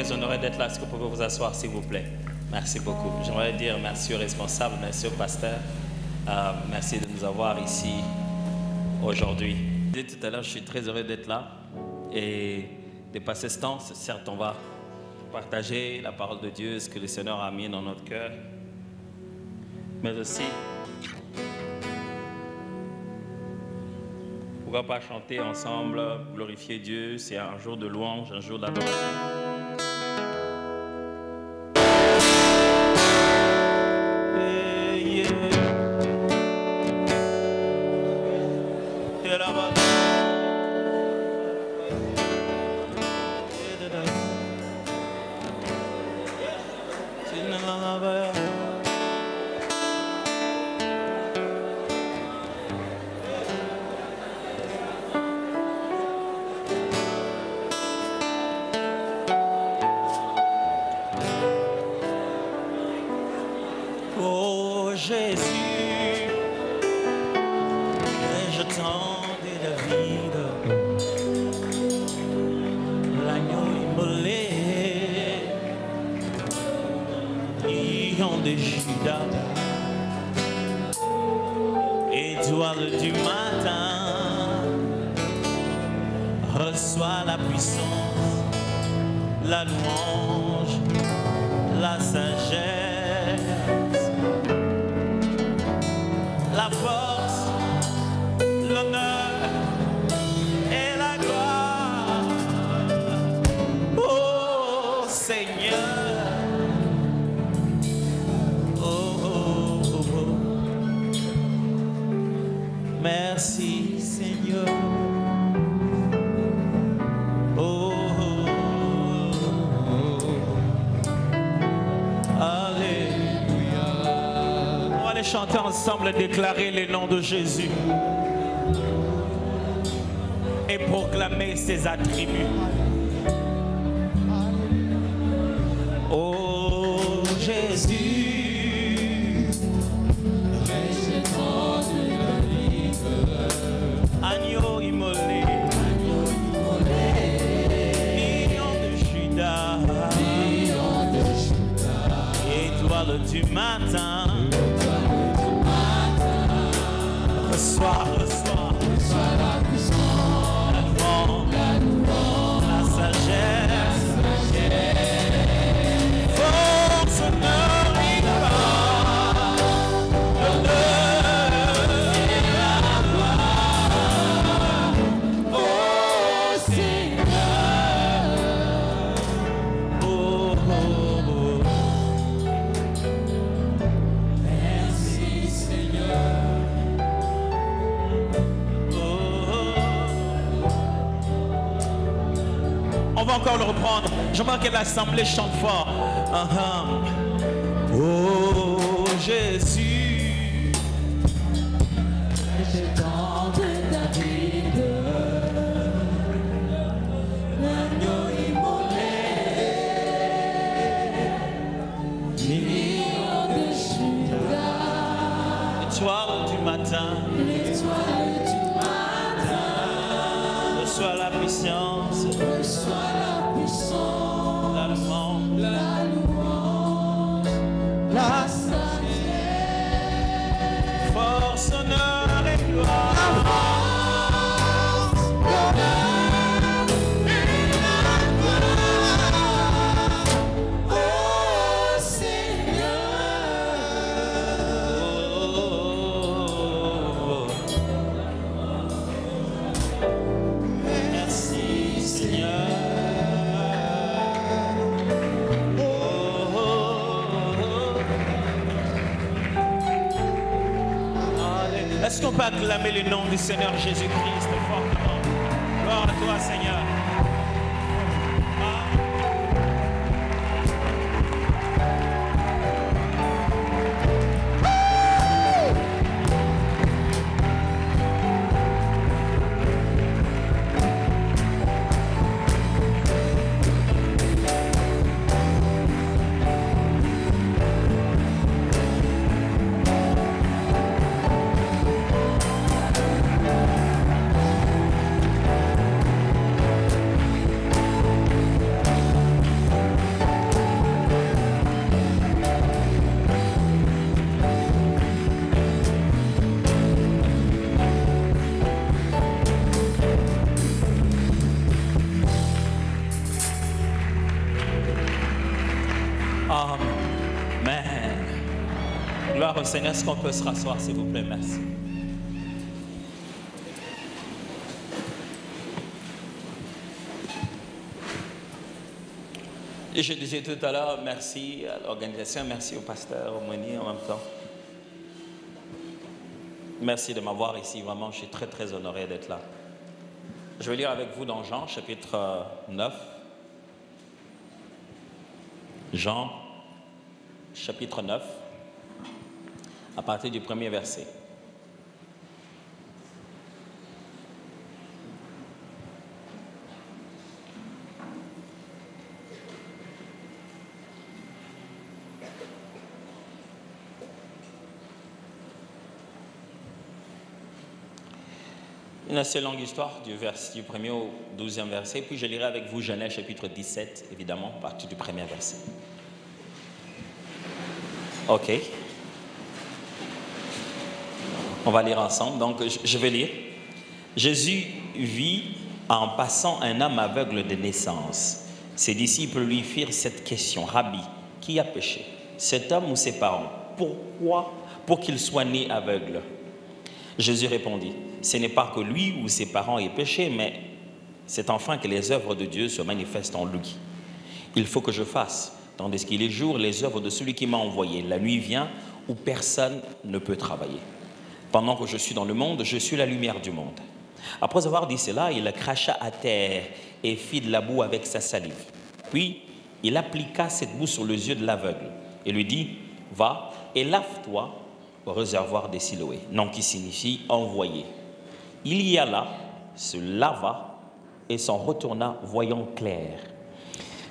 très honoré d'être là. Est-ce que vous pouvez vous asseoir, s'il vous plaît? Merci beaucoup. J'aimerais dire merci aux responsables, merci au pasteur. Merci de nous avoir ici aujourd'hui. Je disais tout à l'heure, je suis très heureux d'être là et de passer ce temps. Certes, on va partager la parole de Dieu, ce que le Seigneur a mis dans notre cœur, mais aussi, pourquoi pas chanter ensemble, glorifier Dieu. C'est un jour de louange, un jour d'adoration. Oh Jésus, rejetant de David, l'agneau immolé, lion de Juda, étoile du matin, reçois la puissance, la louange, la sagesse, la force, l'honneur et la gloire. Oh Seigneur, merci Seigneur. Chanter ensemble, déclarer les noms de Jésus et proclamer ses attributs. Oh Jésus, agneau immolé, lion de Juda, étoile du matin. Reçois la puissance, la louange, la sagesse, force, honneur et gloire, l'honneur et la gloire. Oh Seigneur, oh, oh, oh. Merci Seigneur. On va encore le reprendre. J'aimerais que l'assemblée chante fort. Oh Jésus, rejetant de David, l'agneau immolé, lion de Juda, étoile du matin, reçois la puissance, la louange, la sagesse, force, honneur et gloire. Est-ce qu'on peut acclamer le nom du Seigneur Jésus-Christ fortement? Gloire à toi, Seigneur. Amen. Gloire au Seigneur. Est-ce qu'on peut se rasseoir, s'il vous plaît? Merci. Et je disais tout à l'heure, merci à l'organisation, merci au pasteur, au meunier en même temps. Merci de m'avoir ici, vraiment, je suis très très honoré d'être là. Je vais lire avec vous dans Jean, chapitre 9. Jean, chapitre 9, à partir du premier verset. Une assez longue histoire du 1er au 12e verset, puis je lirai avec vous Genèse chapitre 17, évidemment, à partir du premier verset. Ok. On va lire ensemble, donc je vais lire. Jésus vit en passant un homme aveugle de naissance. Ses disciples lui firent cette question: Rabbi, qui a péché, cet homme ou ses parents? Pourquoi? Pour qu'il soit né aveugle. Jésus répondit: ce n'est pas que lui ou ses parents aient péché, mais c'est enfin que les œuvres de Dieu se manifestent en lui. Il faut que je fasse, tandis qu'il est jour, les œuvres de celui qui m'a envoyé. La nuit vient où personne ne peut travailler. Pendant que je suis dans le monde, je suis la lumière du monde. Après avoir dit cela, il cracha à terre et fit de la boue avec sa salive. Puis, il appliqua cette boue sur les yeux de l'aveugle et lui dit: va et lave-toi au réservoir des Siloé, nom qui signifie envoyé. Il y alla, se lava et s'en retourna voyant clair.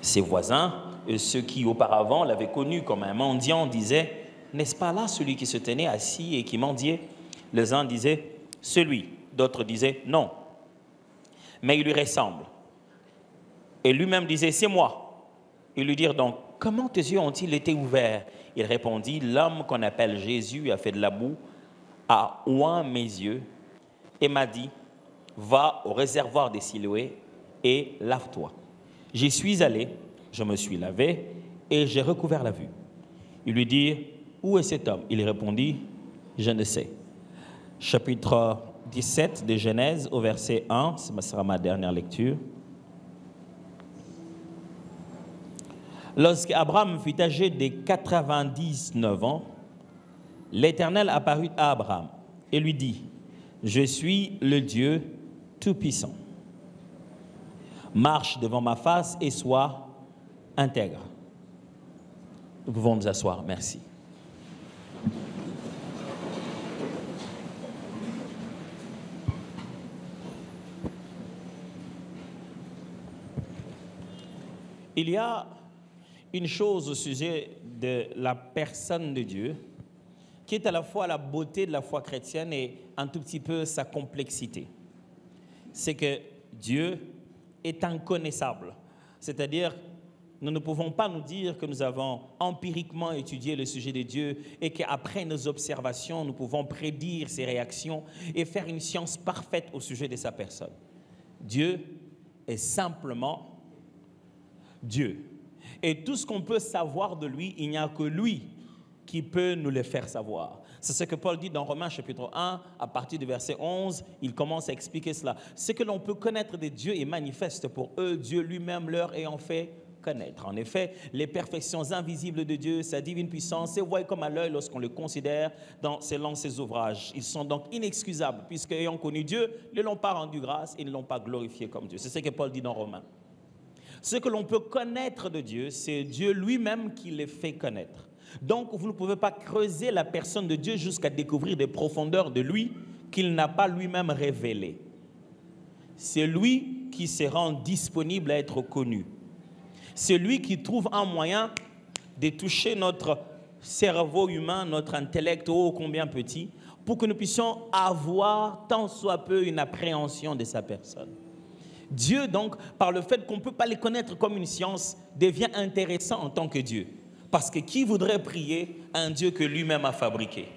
Ses voisins, ceux qui auparavant l'avaient connu comme un mendiant, disaient: n'est-ce pas là celui qui se tenait assis et qui mendiait? Les uns disaient: celui. D'autres disaient: non, mais il lui ressemble. Et lui-même disait: c'est moi. Ils lui dirent donc: comment tes yeux ont-ils été ouverts? Il répondit: l'homme qu'on appelle Jésus a fait de la boue, a oint mes yeux et m'a dit: va au réservoir des Siloé et lave-toi. J'y suis allé, je me suis lavé et j'ai recouvert la vue. Ils lui dirent: où est cet homme? Il répondit: je ne sais. Chapitre 17 de Genèse au verset 1, ce sera ma dernière lecture. Lorsqu'Abraham fut âgé de 99 ans, l'Éternel apparut à Abraham et lui dit: je suis le Dieu Tout-Puissant. Marche devant ma face et sois intègre. Nous pouvons nous asseoir, merci. Il y a une chose au sujet de la personne de Dieu qui est à la fois la beauté de la foi chrétienne et un tout petit peu sa complexité. C'est que Dieu est inconnaissable. C'est-à-dire, nous ne pouvons pas nous dire que nous avons empiriquement étudié le sujet de Dieu et qu'après nos observations, nous pouvons prédire ses réactions et faire une science parfaite au sujet de sa personne. Dieu est simplement Dieu. Et tout ce qu'on peut savoir de lui, il n'y a que lui qui peut nous le faire savoir. C'est ce que Paul dit dans Romains chapitre 1, à partir du verset 11, il commence à expliquer cela. Ce que l'on peut connaître de Dieu est manifeste pour eux, Dieu lui-même leur ayant fait connaître. En effet, les perfections invisibles de Dieu, sa divine puissance, se voient comme à l'œil lorsqu'on le considère selon ses ouvrages. Ils sont donc inexcusables, puisque ayant connu Dieu, ils ne l'ont pas rendu grâce et ne l'ont pas glorifié comme Dieu. C'est ce que Paul dit dans Romains. Ce que l'on peut connaître de Dieu, c'est Dieu lui-même qui les fait connaître. Donc, vous ne pouvez pas creuser la personne de Dieu jusqu'à découvrir des profondeurs de lui qu'il n'a pas lui-même révélées. C'est lui qui se rend disponible à être connu. C'est lui qui trouve un moyen de toucher notre cerveau humain, notre intellect, ô combien petit, pour que nous puissions avoir tant soit peu une appréhension de sa personne. Dieu, donc, par le fait qu'on ne peut pas les connaître comme une science, devient intéressant en tant que Dieu. Parce que qui voudrait prier un Dieu que lui-même a fabriqué?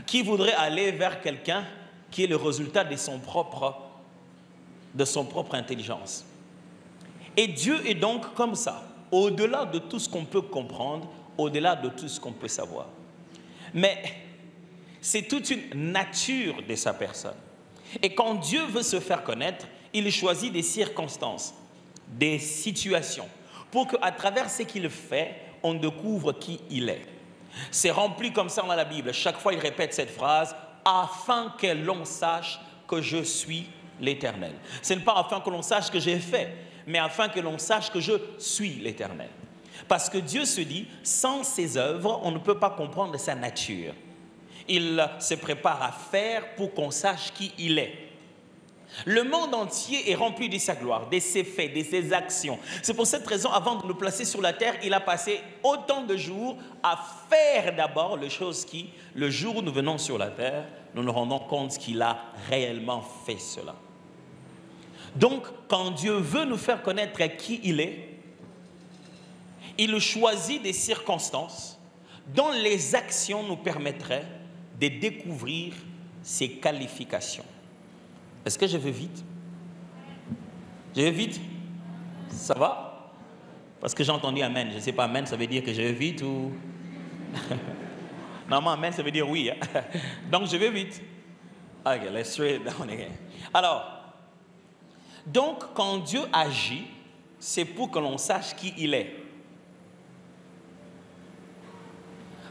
Qui voudrait aller vers quelqu'un qui est le résultat de son propre intelligence? Et Dieu est donc comme ça. au-delà de tout ce qu'on peut comprendre, au-delà de tout ce qu'on peut savoir. Mais c'est toute une nature de sa personne. Et quand Dieu veut se faire connaître, il choisit des circonstances, des situations, pour qu'à travers ce qu'il fait, on découvre qui il est. C'est rempli comme ça dans la Bible. Chaque fois, il répète cette phrase, « afin que l'on sache que je suis l'Éternel ». Ce n'est pas afin que l'on sache que j'ai fait, mais afin que l'on sache que je suis l'Éternel. Parce que Dieu se dit, sans ses œuvres, on ne peut pas comprendre sa nature. Il se prépare à faire pour qu'on sache qui il est. Le monde entier est rempli de sa gloire, de ses faits, de ses actions. C'est pour cette raison, avant de nous placer sur la terre, il a passé autant de jours à faire d'abord les choses qui, le jour où nous venons sur la terre, nous nous rendons compte qu'il a réellement fait cela. Donc, quand Dieu veut nous faire connaître qui il est, il choisit des circonstances dont les actions nous permettraient de découvrir ses qualifications. Est-ce que je vais vite? Je vais vite? Ça va? Parce que j'ai entendu Amen. Je ne sais pas, Amen, ça veut dire que je vais vite ou... Normalement, Amen, ça veut dire oui. Hein? Donc, je vais vite. Ok, let's straight down again. Alors, donc, quand Dieu agit, c'est pour que l'on sache qui il est.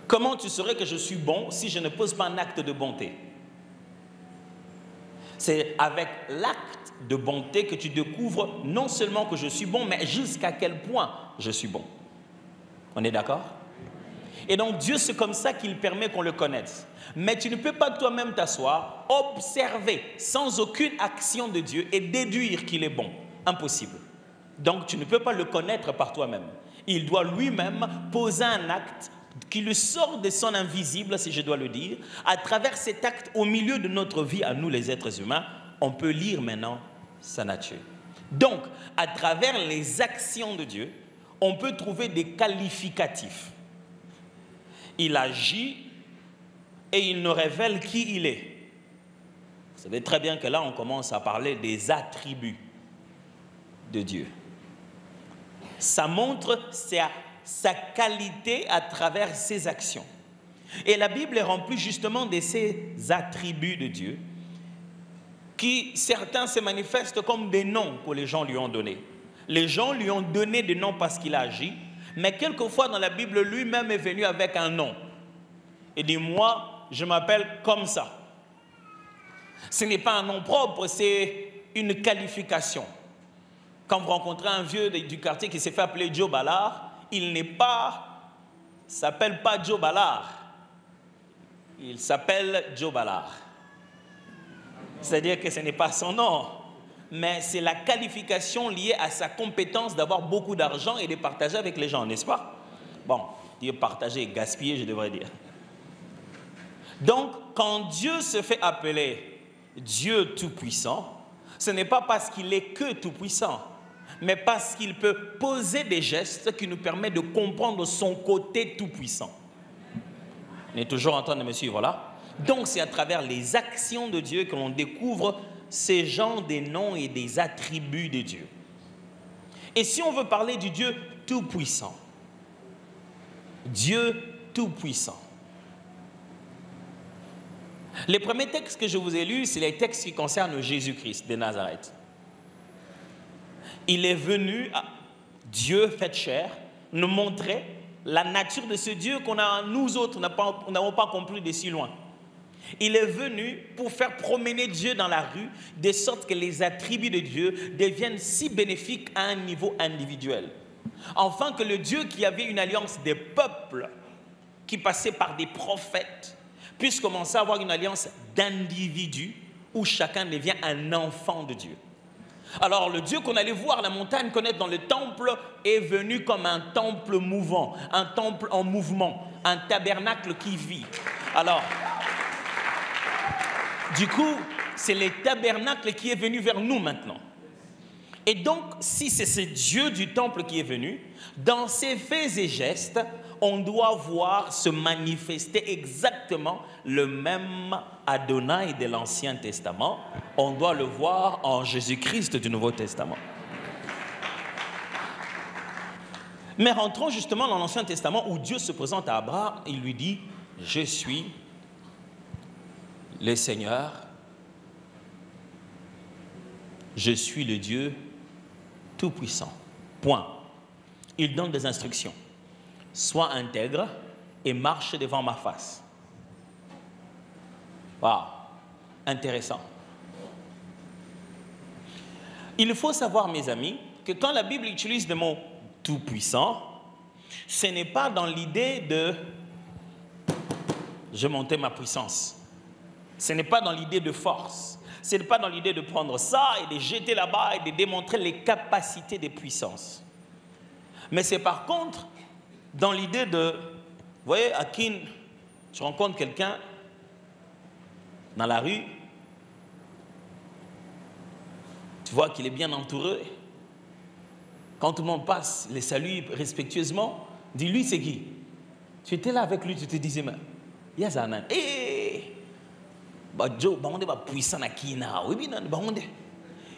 Comment tu saurais que je suis bon si je ne pose pas un acte de bonté? C'est avec l'acte de bonté que tu découvres non seulement que je suis bon, mais jusqu'à quel point je suis bon. On est d'accord? Et donc Dieu, c'est comme ça qu'il permet qu'on le connaisse. Mais tu ne peux pas toi-même t'asseoir, observer sans aucune action de Dieu et déduire qu'il est bon. Impossible. Donc tu ne peux pas le connaître par toi-même. Il doit lui-même poser un acte qui le sort de son invisible, si je dois le dire. À travers cet acte, au milieu de notre vie, à nous les êtres humains, on peut lire maintenant sa nature. Donc, à travers les actions de Dieu, on peut trouver des qualificatifs. Il agit et il nous révèle qui il est. Vous savez très bien que là, on commence à parler des attributs de Dieu. Ça montre sa qualité à travers ses actions. Et la Bible est remplie justement de ces attributs de Dieu qui, certains se manifestent comme des noms que les gens lui ont donnés. Les gens lui ont donné des noms parce qu'il a agi, mais quelquefois dans la Bible, lui-même est venu avec un nom. Et dit, moi, je m'appelle comme ça. Ce n'est pas un nom propre, c'est une qualification. Quand vous rencontrez un vieux du quartier qui s'est fait appeler Joe Ballard, il s'appelle pas Joe Ballard. Il s'appelle Joe Ballard. C'est-à-dire que ce n'est pas son nom, mais c'est la qualification liée à sa compétence d'avoir beaucoup d'argent et de partager avec les gens, n'est-ce pas? Bon, dire partager, gaspiller, je devrais dire. Donc, quand Dieu se fait appeler Dieu Tout-Puissant, ce n'est pas parce qu'il est que Tout-Puissant, mais parce qu'il peut poser des gestes qui nous permettent de comprendre son côté tout-puissant. On est toujours en train de me suivre là? Donc c'est à travers les actions de Dieu que l'on découvre ces genres des noms et des attributs de Dieu. Et si on veut parler du Dieu tout-puissant, Dieu tout-puissant, les premiers textes que je vous ai lus, c'est les textes qui concernent Jésus-Christ de Nazareth. Il est venu, Dieu fait chair, nous montrer la nature de ce Dieu qu'on a, nous autres, n'avons pas compris de si loin. Il est venu pour faire promener Dieu dans la rue, de sorte que les attributs de Dieu deviennent si bénéfiques à un niveau individuel. Enfin que le Dieu qui avait une alliance des peuples, qui passait par des prophètes, puisse commencer à avoir une alliance d'individus où chacun devient un enfant de Dieu. Alors le Dieu qu'on allait voir à la montagne, connaître dans le temple, est venu comme un temple mouvant, un temple en mouvement, un tabernacle qui vit. Alors, du coup, c'est le tabernacle qui est venu vers nous maintenant. Et donc, si c'est ce Dieu du temple qui est venu, dans ses faits et gestes, on doit voir se manifester exactement le même Adonai de l'Ancien Testament. On doit le voir en Jésus-Christ du Nouveau Testament. Mais rentrons justement dans l'Ancien Testament où Dieu se présente à Abraham, il lui dit, je suis le Seigneur, je suis le Dieu Tout-Puissant. Point. Il donne des instructions. Sois intègre et marche devant ma face. Waouh, intéressant. Il faut savoir, mes amis, que quand la Bible utilise le mot Tout-Puissant, ce n'est pas dans l'idée de « je montais ma puissance ». Ce n'est pas dans l'idée de force. Ce n'est pas dans l'idée de prendre ça et de jeter là-bas et de démontrer les capacités de puissance. Mais c'est par contre dans l'idée de, vous voyez, à qui tu rencontres quelqu'un dans la rue, tu vois qu'il est bien entouré. Quand tout le monde passe, les salue respectueusement, dis-lui c'est qui? Tu étais là avec lui, tu te disais, mais il y a Zanan.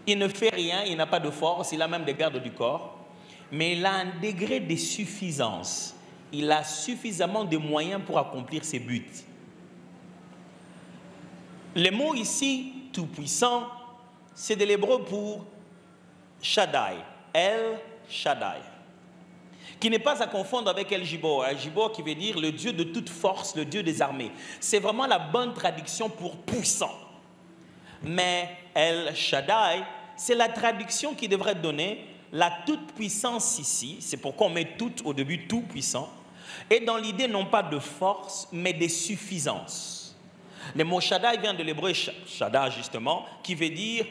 Il ne fait rien, il n'a pas de force, il a même des gardes du corps, mais il a un degré de suffisance. Il a suffisamment de moyens pour accomplir ses buts. Le mot ici, tout-puissant, c'est de l'hébreu pour Shaddai, El Shaddai, qui n'est pas à confondre avec El Gibor. El Gibor qui veut dire le Dieu de toute force, le Dieu des armées. C'est vraiment la bonne traduction pour puissant. Mais El Shaddai, c'est la traduction qui devrait donner la toute-puissance ici. C'est pourquoi on met tout au début, tout puissant. Et dans l'idée non pas de force, mais de suffisance. Le mot Shaddai vient de l'hébreu Shaddai justement, qui veut dire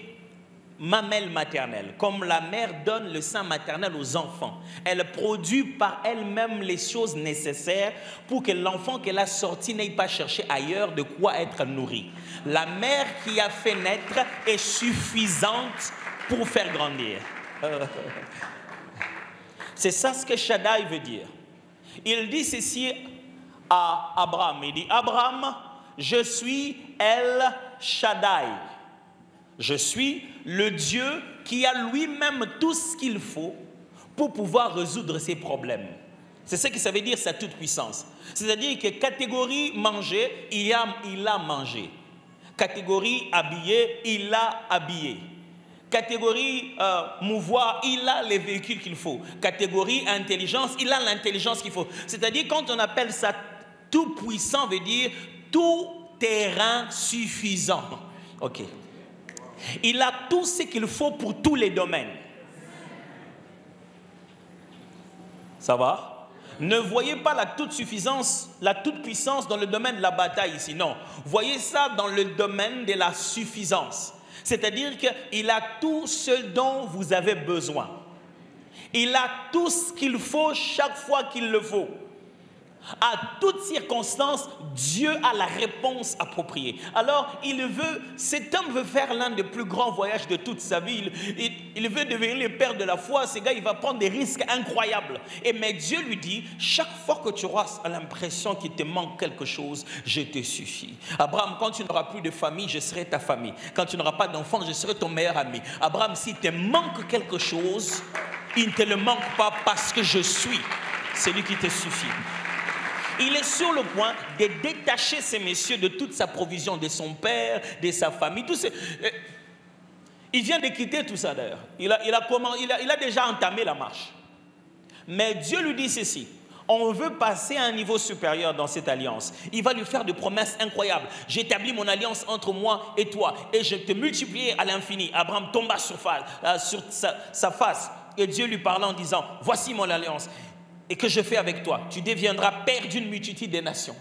mamelle maternelle. Comme la mère donne le sein maternel aux enfants, elle produit par elle-même les choses nécessaires pour que l'enfant qu'elle a sorti n'aille pas chercher ailleurs de quoi être nourri. La mère qui a fait naître est suffisante pour faire grandir. C'est ça ce que Shaddai veut dire. Il dit ceci à Abraham. Il dit, Abraham, je suis El Shaddai. Je suis le Dieu qui a lui-même tout ce qu'il faut pour pouvoir résoudre ses problèmes. C'est ce que ça veut dire, sa toute-puissance. C'est-à-dire que catégorie manger, il a mangé. Catégorie habillé, il a habillé. Catégorie mouvoir, il a les véhicules qu'il faut. Catégorie intelligence, il a l'intelligence qu'il faut. C'est-à-dire quand on appelle ça tout-puissant, veut dire tout terrain suffisant. Ok. Il a tout ce qu'il faut pour tous les domaines. Ça va? Ne voyez pas la toute-suffisance, la toute-puissance dans le domaine de la bataille ici. Non. Voyez ça dans le domaine de la suffisance. C'est-à-dire qu'il a tout ce dont vous avez besoin. Il a tout ce qu'il faut chaque fois qu'il le faut. À toutes circonstances, Dieu a la réponse appropriée. Alors, cet homme veut faire l'un des plus grands voyages de toute sa vie. Il veut devenir le père de la foi. Ce gars, il va prendre des risques incroyables. Mais Dieu lui dit, chaque fois que tu auras l'impression qu'il te manque quelque chose, je te suffis. Abraham, quand tu n'auras plus de famille, je serai ta famille. Quand tu n'auras pas d'enfant, je serai ton meilleur ami. Abraham, s'il te manque quelque chose, il ne te le manque pas parce que je suis celui qui te suffit. Il est sur le point de détacher ces messieurs de toute sa provision, de son père, de sa famille. Il vient de quitter tout ça d'ailleurs. Il a déjà entamé la marche. Mais Dieu lui dit ceci. On veut passer à un niveau supérieur dans cette alliance. Il va lui faire des promesses incroyables. J'établis mon alliance entre moi et toi et je te multiplierai à l'infini. Abraham tomba sur sa face et Dieu lui parla en disant, voici mon alliance. Et que je fais avec toi, tu deviendras père d'une multitude de nations.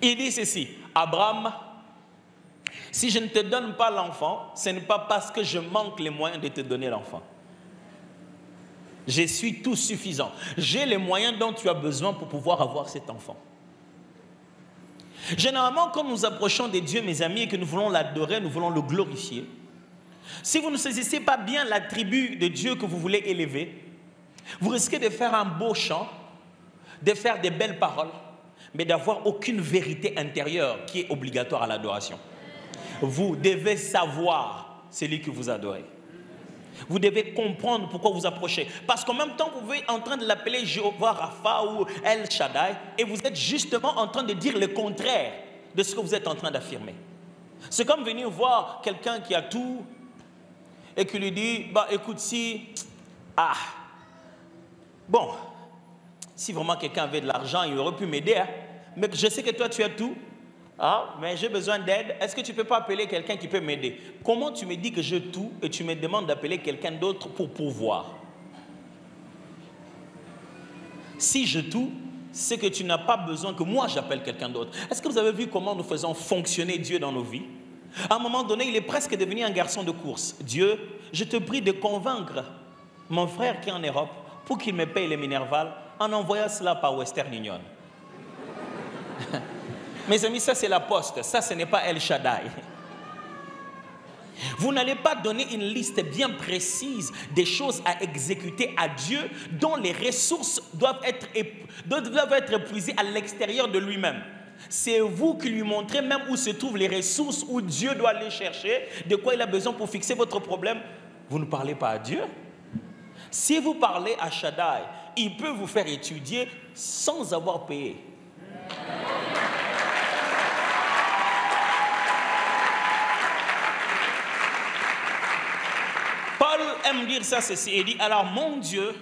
Il dit ceci, Abraham, si je ne te donne pas l'enfant, ce n'est pas parce que je manque les moyens de te donner l'enfant. Je suis tout suffisant. J'ai les moyens dont tu as besoin pour pouvoir avoir cet enfant. Généralement, quand nous approchons de Dieu, mes amis, et que nous voulons l'adorer, nous voulons le glorifier, si vous ne saisissez pas bien l'attribut de Dieu que vous voulez élever, vous risquez de faire un beau chant, de faire des belles paroles, mais d'avoir aucune vérité intérieure qui est obligatoire à l'adoration. Vous devez savoir celui que vous adorez. Vous devez comprendre pourquoi vous approchez. Parce qu'en même temps, vous pouvez en train de l'appeler Jéhovah Rapha ou El Shaddai et vous êtes justement en train de dire le contraire de ce que vous êtes en train d'affirmer. C'est comme venir voir quelqu'un qui a tout et qui lui dit, bah écoute, si vraiment quelqu'un avait de l'argent, il aurait pu m'aider, hein. Mais je sais que toi tu as tout, mais j'ai besoin d'aide, est-ce que tu ne peux pas appeler quelqu'un qui peut m'aider? Comment tu me dis que j'ai tout et tu me demandes d'appeler quelqu'un d'autre pour pouvoir? Si j'ai tout, c'est que tu n'as pas besoin que moi j'appelle quelqu'un d'autre. Est-ce que vous avez vu comment nous faisons fonctionner Dieu dans nos vies? À un moment donné, il est presque devenu un garçon de course. Dieu, je te prie de convaincre mon frère qui est en Europe pour qu'il me paye les Minerval en envoyant cela par Western Union. Mes amis, ça c'est la poste, ça ce n'est pas El Shaddai. Vous n'allez pas donner une liste bien précise des choses à exécuter à Dieu dont les ressources doivent être épuisées à l'extérieur de lui-même. C'est vous qui lui montrez même où se trouvent les ressources, où Dieu doit aller chercher, de quoi il a besoin pour fixer votre problème. Vous ne parlez pas à Dieu. Si vous parlez à Shaddai, il peut vous faire étudier sans avoir payé. Paul aime dire ça, ceci. Il dit, alors mon Dieu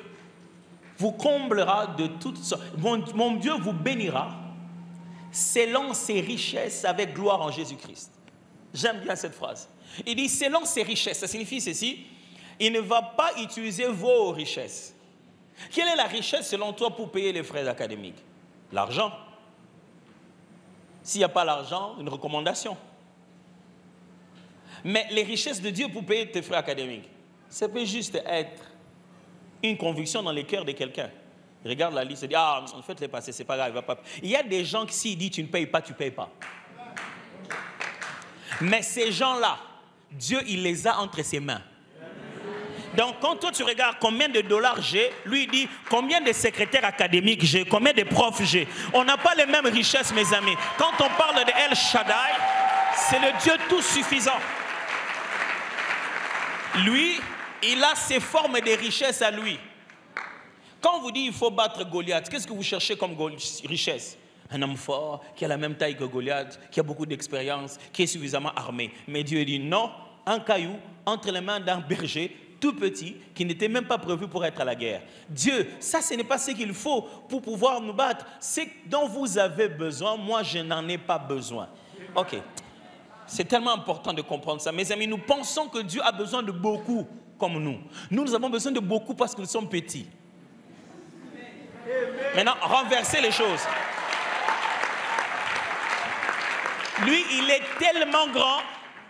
vous comblera de toutes sortes. Mon Dieu vous bénira selon ses richesses avec gloire en Jésus-Christ. J'aime bien cette phrase. Il dit, selon ses richesses, ça signifie ceci, il ne va pas utiliser vos richesses. Quelle est la richesse selon toi pour payer les frais académiques? L'argent. S'il n'y a pas l'argent, une recommandation. Mais les richesses de Dieu pour payer tes frais académiques, ça peut juste être une conviction dans le cœur de quelqu'un. Il regarde la liste et dit, en fait, les passés, c'est pas grave, il va pas. Il y a des gens qui, s'ils disent, tu ne payes pas, tu ne payes pas. Mais ces gens-là, Dieu, il les a entre ses mains. Donc, quand toi, tu regardes combien de dollars j'ai, lui, il dit, combien de secrétaires académiques j'ai, combien de profs j'ai. On n'a pas les mêmes richesses, mes amis. Quand on parle de El Shaddai, c'est le Dieu tout suffisant. Lui, il a ses formes de richesses à lui. Quand on vous dit il faut battre Goliath, qu'est-ce que vous cherchez comme richesse? Un homme fort, qui a la même taille que Goliath, qui a beaucoup d'expérience, qui est suffisamment armé. Mais Dieu dit non, un caillou entre les mains d'un berger tout petit, qui n'était même pas prévu pour être à la guerre. Dieu, ça ce n'est pas ce qu'il faut pour pouvoir nous battre. Ce dont vous avez besoin, moi je n'en ai pas besoin. Ok, c'est tellement important de comprendre ça. Mes amis, nous pensons que Dieu a besoin de beaucoup comme nous. Nous avons besoin de beaucoup parce que nous sommes petits. Maintenant, renversez les choses. Lui, il est tellement grand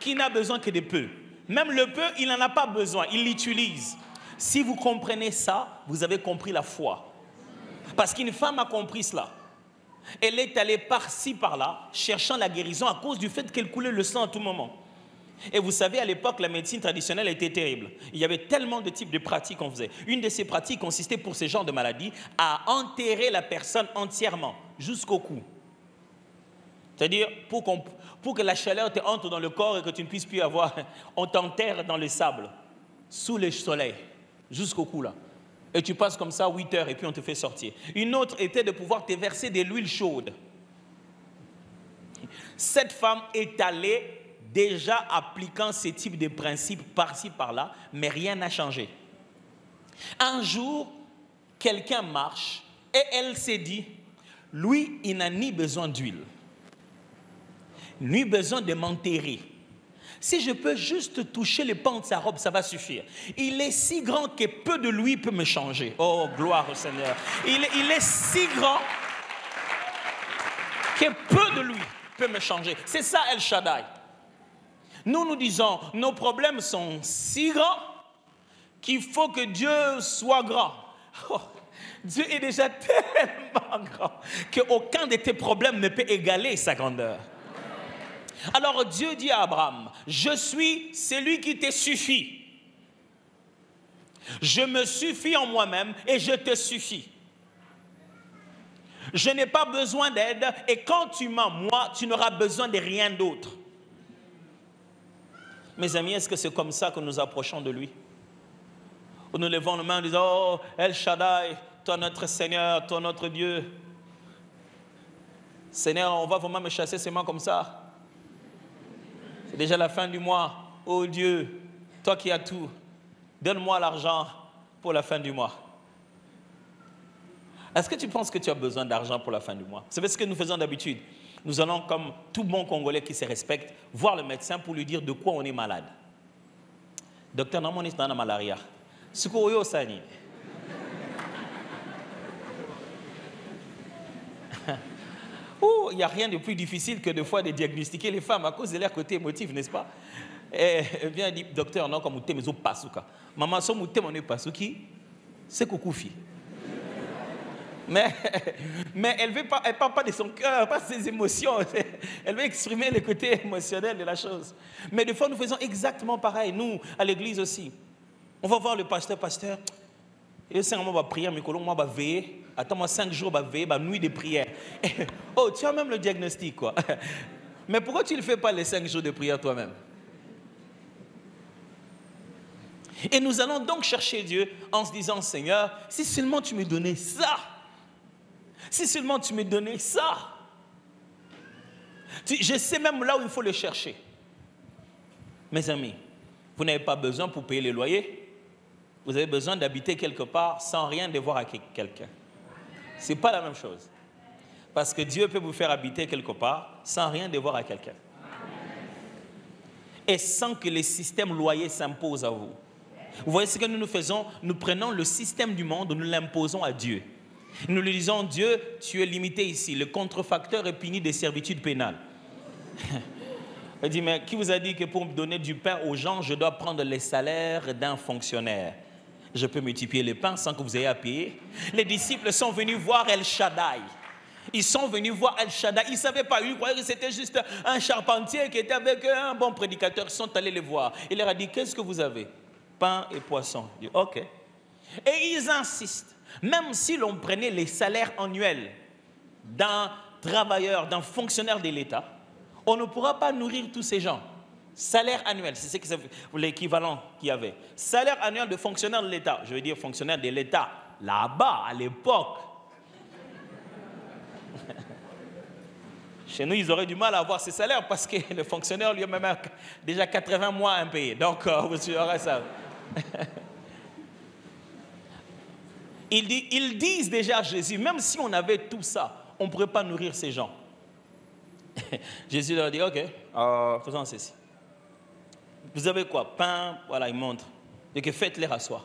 qu'il n'a besoin que de peu. Même le peu, il n'en a pas besoin, il l'utilise. Si vous comprenez ça, vous avez compris la foi. Parce qu'une femme a compris cela. Elle est allée par-ci, par-là, cherchant la guérison à cause du fait qu'elle coulait le sang à tout moment. Et vous savez, à l'époque, la médecine traditionnelle était terrible. Il y avait tellement de types de pratiques qu'on faisait. Une de ces pratiques consistait pour ce genre de maladie à enterrer la personne entièrement, jusqu'au cou. C'est-à-dire, pour que la chaleur te entre dans le corps et que tu ne puisses plus avoir, on t'enterre dans le sable, sous le soleil, jusqu'au cou là. Et tu passes comme ça 8 heures et puis on te fait sortir. Une autre était de pouvoir te verser de l'huile chaude. Cette femme est allée déjà appliquant ce type de principes par-ci, par-là, mais rien n'a changé. Un jour, quelqu'un marche et elle s'est dit, lui, il n'a ni besoin d'huile, ni besoin de m'enterrer. Si je peux juste toucher les pans de sa robe, ça va suffire. Il est si grand que peu de lui peut me changer. Oh, gloire au Seigneur. Il est si grand que peu de lui peut me changer. C'est ça El Shaddai. Nous disons, nos problèmes sont si grands qu'il faut que Dieu soit grand. Oh, Dieu est déjà tellement grand qu'aucun de tes problèmes ne peut égaler sa grandeur. Alors Dieu dit à Abraham, je suis celui qui te suffit. Je me suffis en moi-même et je te suffis. Je n'ai pas besoin d'aide et quand tu m'as, moi, tu n'auras besoin de rien d'autre. Mes amis, est-ce que c'est comme ça que nous approchons de lui? Nous levons nos mains en disant, oh, El Shaddai, toi notre Seigneur, toi notre Dieu. Seigneur, on va vraiment me chasser ces mains comme ça. C'est déjà la fin du mois. Oh Dieu, toi qui as tout, donne-moi l'argent pour la fin du mois. Est-ce que tu penses que tu as besoin d'argent pour la fin du mois? Vous savez ce que nous faisons d'habitude? Nous allons, comme tout bon Congolais qui se respecte, voir le médecin pour lui dire de quoi on est malade. Docteur, non, on est dans la malaria. Oh, il n'y a rien de plus difficile que de fois de diagnostiquer les femmes à cause de leur côté émotif, n'est-ce pas? Et elle vient dire, docteur, non, comme vous passe. Maman, si vous avez passe, c'est Koukoufi. Mais elle ne parle pas de son cœur, pas de ses émotions. Elle veut exprimer le côté émotionnel de la chose. Mais des fois, nous faisons exactement pareil, nous, à l'église aussi. On va voir le pasteur, et le Seigneur va prier, mais on va veiller. Attends-moi 5 jours, va veiller, nuit de prière. Oh, tu as même le diagnostic, quoi. Mais pourquoi tu ne le fais pas les 5 jours de prière toi-même? Et nous allons donc chercher Dieu en se disant, Seigneur, si seulement tu me donnais ça, si seulement tu me donnais ça, je sais même là où il faut le chercher. Mes amis, vous n'avez pas besoin pour payer les loyers. Vous avez besoin d'habiter quelque part sans rien devoir à quelqu'un. Ce n'est pas la même chose. Parce que Dieu peut vous faire habiter quelque part sans rien devoir à quelqu'un. Et sans que les systèmes loyers s'imposent à vous. Vous voyez ce que nous faisons? Nous prenons le système du monde, nous l'imposons à Dieu. Nous lui disons, Dieu, tu es limité ici. Le contrefacteur est puni des servitudes pénales. Il dit, mais qui vous a dit que pour donner du pain aux gens, je dois prendre les salaires d'un fonctionnaire? Je peux multiplier les pains sans que vous ayez à payer. Les disciples sont venus voir El Shaddai. Ils sont venus voir El Shaddai. Ils ne savaient pas, ils croyaient que c'était juste un charpentier qui était avec un bon prédicateur. Ils sont allés les voir. Il leur a dit, qu'est-ce que vous avez? Pain et poisson. Il dit, ok. Et ils insistent. Même si l'on prenait les salaires annuels d'un travailleur, d'un fonctionnaire de l'État, on ne pourra pas nourrir tous ces gens. Salaire annuel, c'est l'équivalent qu'il y avait. Salaire annuel de fonctionnaire de l'État. Je veux dire fonctionnaire de l'État. Là-bas, à l'époque. Chez nous, ils auraient du mal à avoir ces salaires parce que le fonctionnaire lui a même déjà 80 mois impayés. Donc, vous aurez ça. Ils disent déjà à Jésus, même si on avait tout ça, on ne pourrait pas nourrir ces gens. Jésus leur dit, ok, faisons ceci. Vous avez quoi? Pain, voilà, il montre. Donc faites-les asseoir.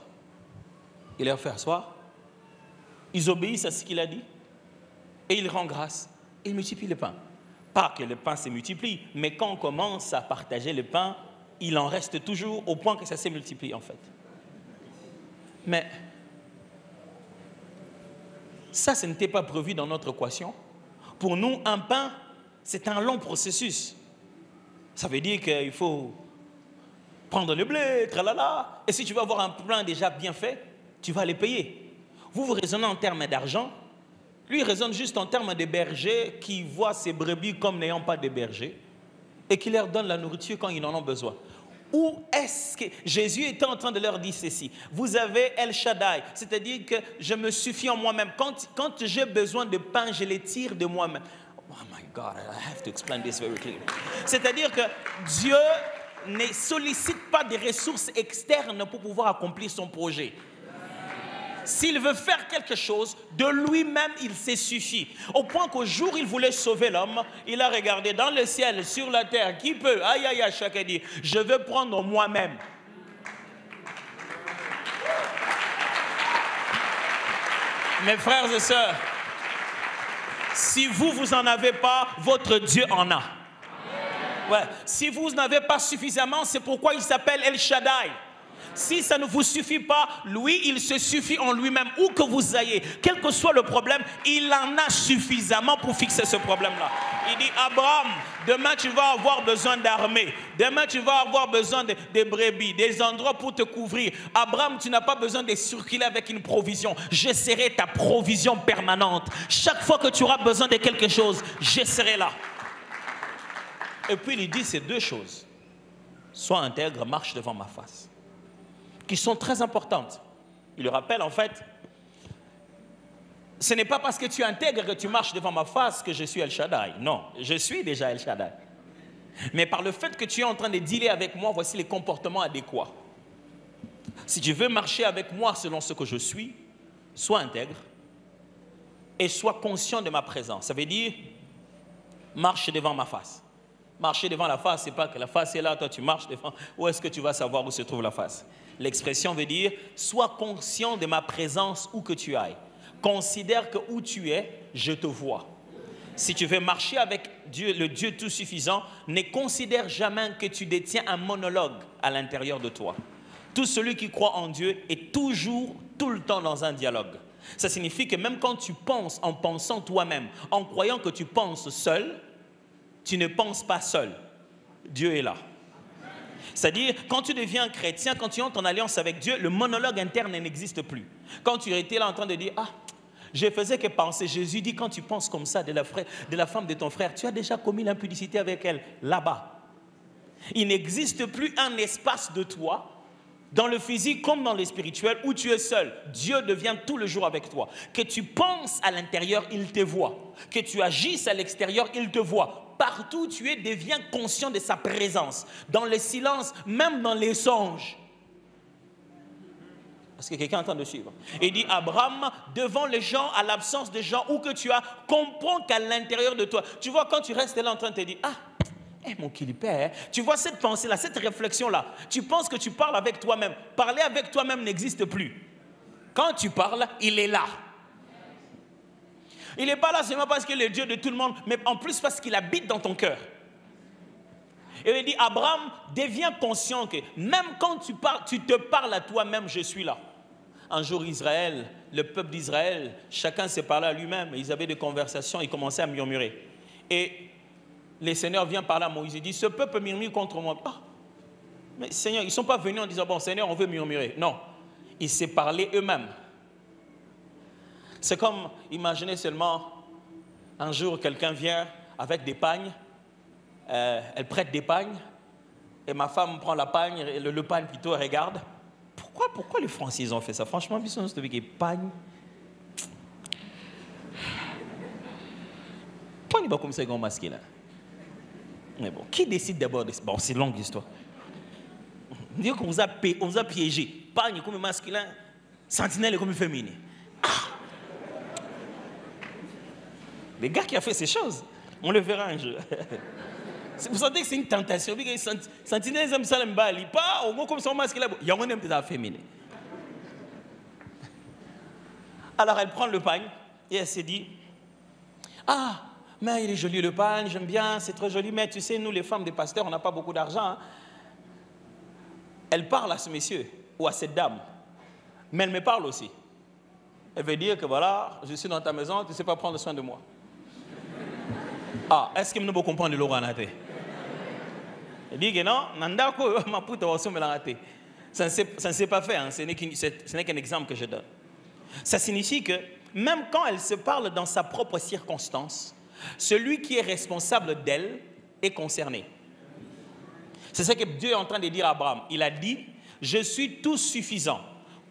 Il leur fait asseoir. Ils obéissent à ce qu'il a dit. Et il rend grâce. Il multiplie le pain. Pas que le pain se multiplie, mais quand on commence à partager le pain, il en reste toujours au point que ça s'est multiplié en fait. Mais ça, ce n'était pas prévu dans notre équation. Pour nous, un pain, c'est un long processus. Ça veut dire qu'il faut prendre le blé, tralala. Et si tu veux avoir un pain déjà bien fait, tu vas les payer. Vous raisonnez en termes d'argent. Lui, il raisonne juste en termes de berger qui voit ses brebis comme n'ayant pas de berger et qui leur donne la nourriture quand ils en ont besoin. Où est-ce que Jésus était en train de leur dire ceci? Vous avez El Shaddai, c'est-à-dire que je me suffis en moi-même. Quand j'ai besoin de pain, je les tire de moi-même. Oh my God, I have to explain this very clearly. C'est-à-dire que Dieu ne sollicite pas des ressources externes pour pouvoir accomplir son projet. S'il veut faire quelque chose, de lui-même, il se suffit. Au point qu'au jour où il voulait sauver l'homme, il a regardé dans le ciel, sur la terre, qui peut? Aïe, aïe, aïe, chacun dit, je veux prendre moi-même. Mes frères et sœurs, si vous en avez pas, votre Dieu en a. Ouais. Si vous n'avez pas suffisamment, c'est pourquoi il s'appelle El Shaddai. Si ça ne vous suffit pas, lui, il se suffit en lui-même. Où que vous ayez, quel que soit le problème, il en a suffisamment pour fixer ce problème-là. Il dit, Abraham, demain tu vas avoir besoin d'armée. Demain tu vas avoir besoin de brebis, des endroits pour te couvrir. Abraham, tu n'as pas besoin de circuler avec une provision. Je serai ta provision permanente. Chaque fois que tu auras besoin de quelque chose, je serai là. Et puis il dit ces deux choses. Sois intègre, marche devant ma face, qui sont très importantes. Il le rappelle en fait, ce n'est pas parce que tu intègres que tu marches devant ma face que je suis El Shaddai. Non, je suis déjà El Shaddai. Mais par le fait que tu es en train de dealer avec moi, voici les comportements adéquats. Si tu veux marcher avec moi selon ce que je suis, sois intègre et sois conscient de ma présence. Ça veut dire, marche devant ma face. Marcher devant la face, ce n'est pas que la face est là, toi tu marches devant. Où est-ce que tu vas savoir où se trouve la face? L'expression veut dire, sois conscient de ma présence où que tu ailles. Considère que où tu es, je te vois. Si tu veux marcher avec Dieu, le Dieu tout suffisant, ne considère jamais que tu détiens un monologue à l'intérieur de toi. Tout celui qui croit en Dieu est toujours, tout le temps dans un dialogue. Ça signifie que même quand tu penses en pensant toi-même, en croyant que tu penses seul, tu ne penses pas seul. Dieu est là. C'est-à-dire, quand tu deviens chrétien, quand tu entres en alliance avec Dieu, le monologue interne n'existe plus. Quand tu étais là en train de dire, ah, je faisais que penser. Jésus dit, quand tu penses comme ça de la femme de ton frère, tu as déjà commis l'impudicité avec elle, là-bas. Il n'existe plus un espace de toi, dans le physique comme dans le spirituel, où tu es seul. Dieu devient tout le jour avec toi. Que tu penses à l'intérieur, il te voit. Que tu agisses à l'extérieur, il te voit. Partout où tu es, deviens conscient de sa présence. Dans le silence, même dans les songes. Est-ce que quelqu'un est en train de suivre? Il dit, Abraham, devant les gens, à l'absence des gens, où que tu as, comprends qu'à l'intérieur de toi. Tu vois, quand tu restes là en train de te dire, ah, mon kilipère, tu vois cette pensée-là, cette réflexion-là, tu penses que tu parles avec toi-même. Parler avec toi-même n'existe plus. Quand tu parles, il est là. Il n'est pas là seulement parce qu'il est le Dieu de tout le monde, mais en plus parce qu'il habite dans ton cœur. Et il dit, Abraham, deviens conscient que même quand tu parles, tu te parles à toi-même, je suis là. Un jour, Israël, le peuple d'Israël, chacun se parlait à lui-même. Ils avaient des conversations, ils commençaient à murmurer. Et le Seigneur vient parler à Moïse, il dit, ce peuple murmure contre moi. Ah, mais Seigneur, ils ne sont pas venus en disant, bon Seigneur, on veut murmurer. Non, ils se parlaient eux-mêmes. C'est comme, imaginez seulement, un jour, quelqu'un vient avec des pagnes, elle prête des pagnes, et ma femme prend la pagne, le pagne plutôt, elle regarde. Pourquoi les Français ils ont fait ça? Franchement, ils sont avec des pagnes. Pourquoi ils sont comme ça, ils ont masqué là? Mais bon, qui décide d'abord de... Bon, c'est longue histoire. On dit qu'on vous a piégé. Pagne comme masculin, sentinelle comme féminin. Ah! Les gars qui ont fait ces choses, on le verra un jour. Vous sentez que c'est une tentation. Sentinelle, ils aiment ça, ils ne pas au moins comme ça, masculin. Il y a un homme qui est féminin. Alors elle prend le pagne et elle s'est dit, ah, mais il est joli le pagne, j'aime bien, c'est très joli, mais tu sais, nous les femmes des pasteurs, on n'a pas beaucoup d'argent. Hein. Elle parle à ce monsieur ou à cette dame, mais elle me parle aussi. Elle veut dire que voilà, je suis dans ta maison, tu ne sais pas prendre soin de moi. Ah, est-ce que nous pouvons comprendre le Loranate? Elle dit que non, ça ne s'est pas fait, hein. Ce n'est qu'un exemple que je donne. Ça signifie que même quand elle se parle dans sa propre circonstance, celui qui est responsable d'elle est concerné. C'est ce que Dieu est en train de dire à Abraham. Il a dit, je suis tout suffisant.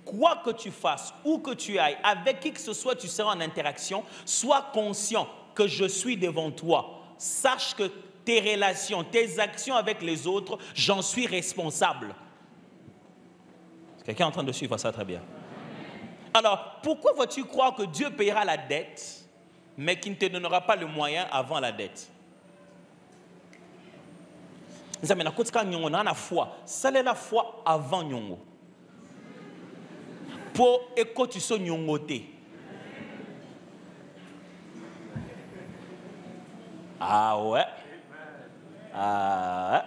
Quoi que tu fasses, où que tu ailles, avec qui que ce soit, tu seras en interaction, sois conscient que je suis devant toi. Sache que tes relations, tes actions avec les autres, j'en suis responsable. Quelqu'un est en train de suivre ça très bien. Alors, pourquoi vas-tu croire que Dieu payera la dette, mais qu'il ne te donnera pas le moyen avant la dette? Nous avons la foi. C'est la foi avant Nyongo. Pour écouter tu sois Nyongoté. Ah ouais. Ah ouais.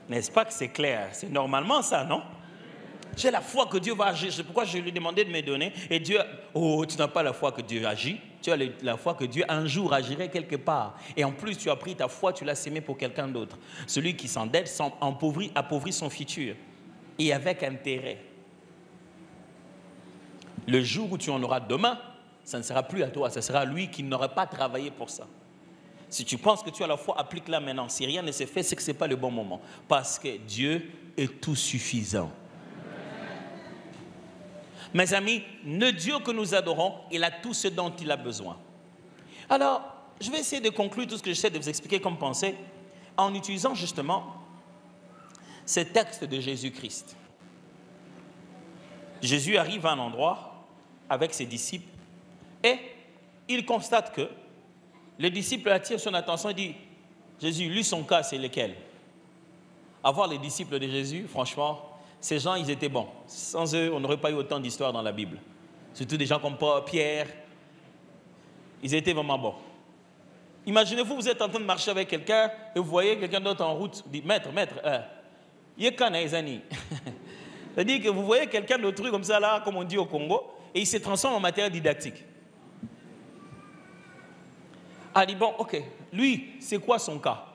N'est-ce pas que c'est clair? C'est normalement ça, non? J'ai la foi que Dieu va agir. C'est pourquoi je lui ai demandé de me donner. Et Dieu, oh, tu n'as pas la foi que Dieu agit. Tu as la foi que Dieu un jour agirait quelque part. Et en plus, tu as pris ta foi, tu l'as sémée pour quelqu'un d'autre. Celui qui s'endette appauvrit son futur. Et avec intérêt. Le jour où tu en auras demain, ça ne sera plus à toi. Ce sera à lui qui n'aurait pas travaillé pour ça. Si tu penses que tu as la foi, applique-la maintenant. Si rien ne s'est fait, c'est que ce n'est pas le bon moment. Parce que Dieu est tout suffisant. Mes amis, le Dieu que nous adorons, il a tout ce dont il a besoin. Alors, je vais essayer de conclure tout ce que j'essaie de vous expliquer comme pensée en utilisant justement ce texte de Jésus-Christ. Jésus arrive à un endroit avec ses disciples et il constate que les disciples attirent son attention et disent « Jésus, lui, son cas, c'est lequel ?» Avoir les disciples de Jésus, franchement, ces gens, ils étaient bons. Sans eux, on n'aurait pas eu autant d'histoires dans la Bible. Surtout des gens comme Pierre. Ils étaient vraiment bons. Imaginez-vous, vous êtes en train de marcher avec quelqu'un et vous voyez quelqu'un d'autre en route. Vous dites, maître, c'est-à-dire que vous voyez quelqu'un d'autrui comme ça, là, comme on dit au Congo, et il se transforme en matériel didactique. Ah, dit, bon, ok, lui, c'est quoi son cas?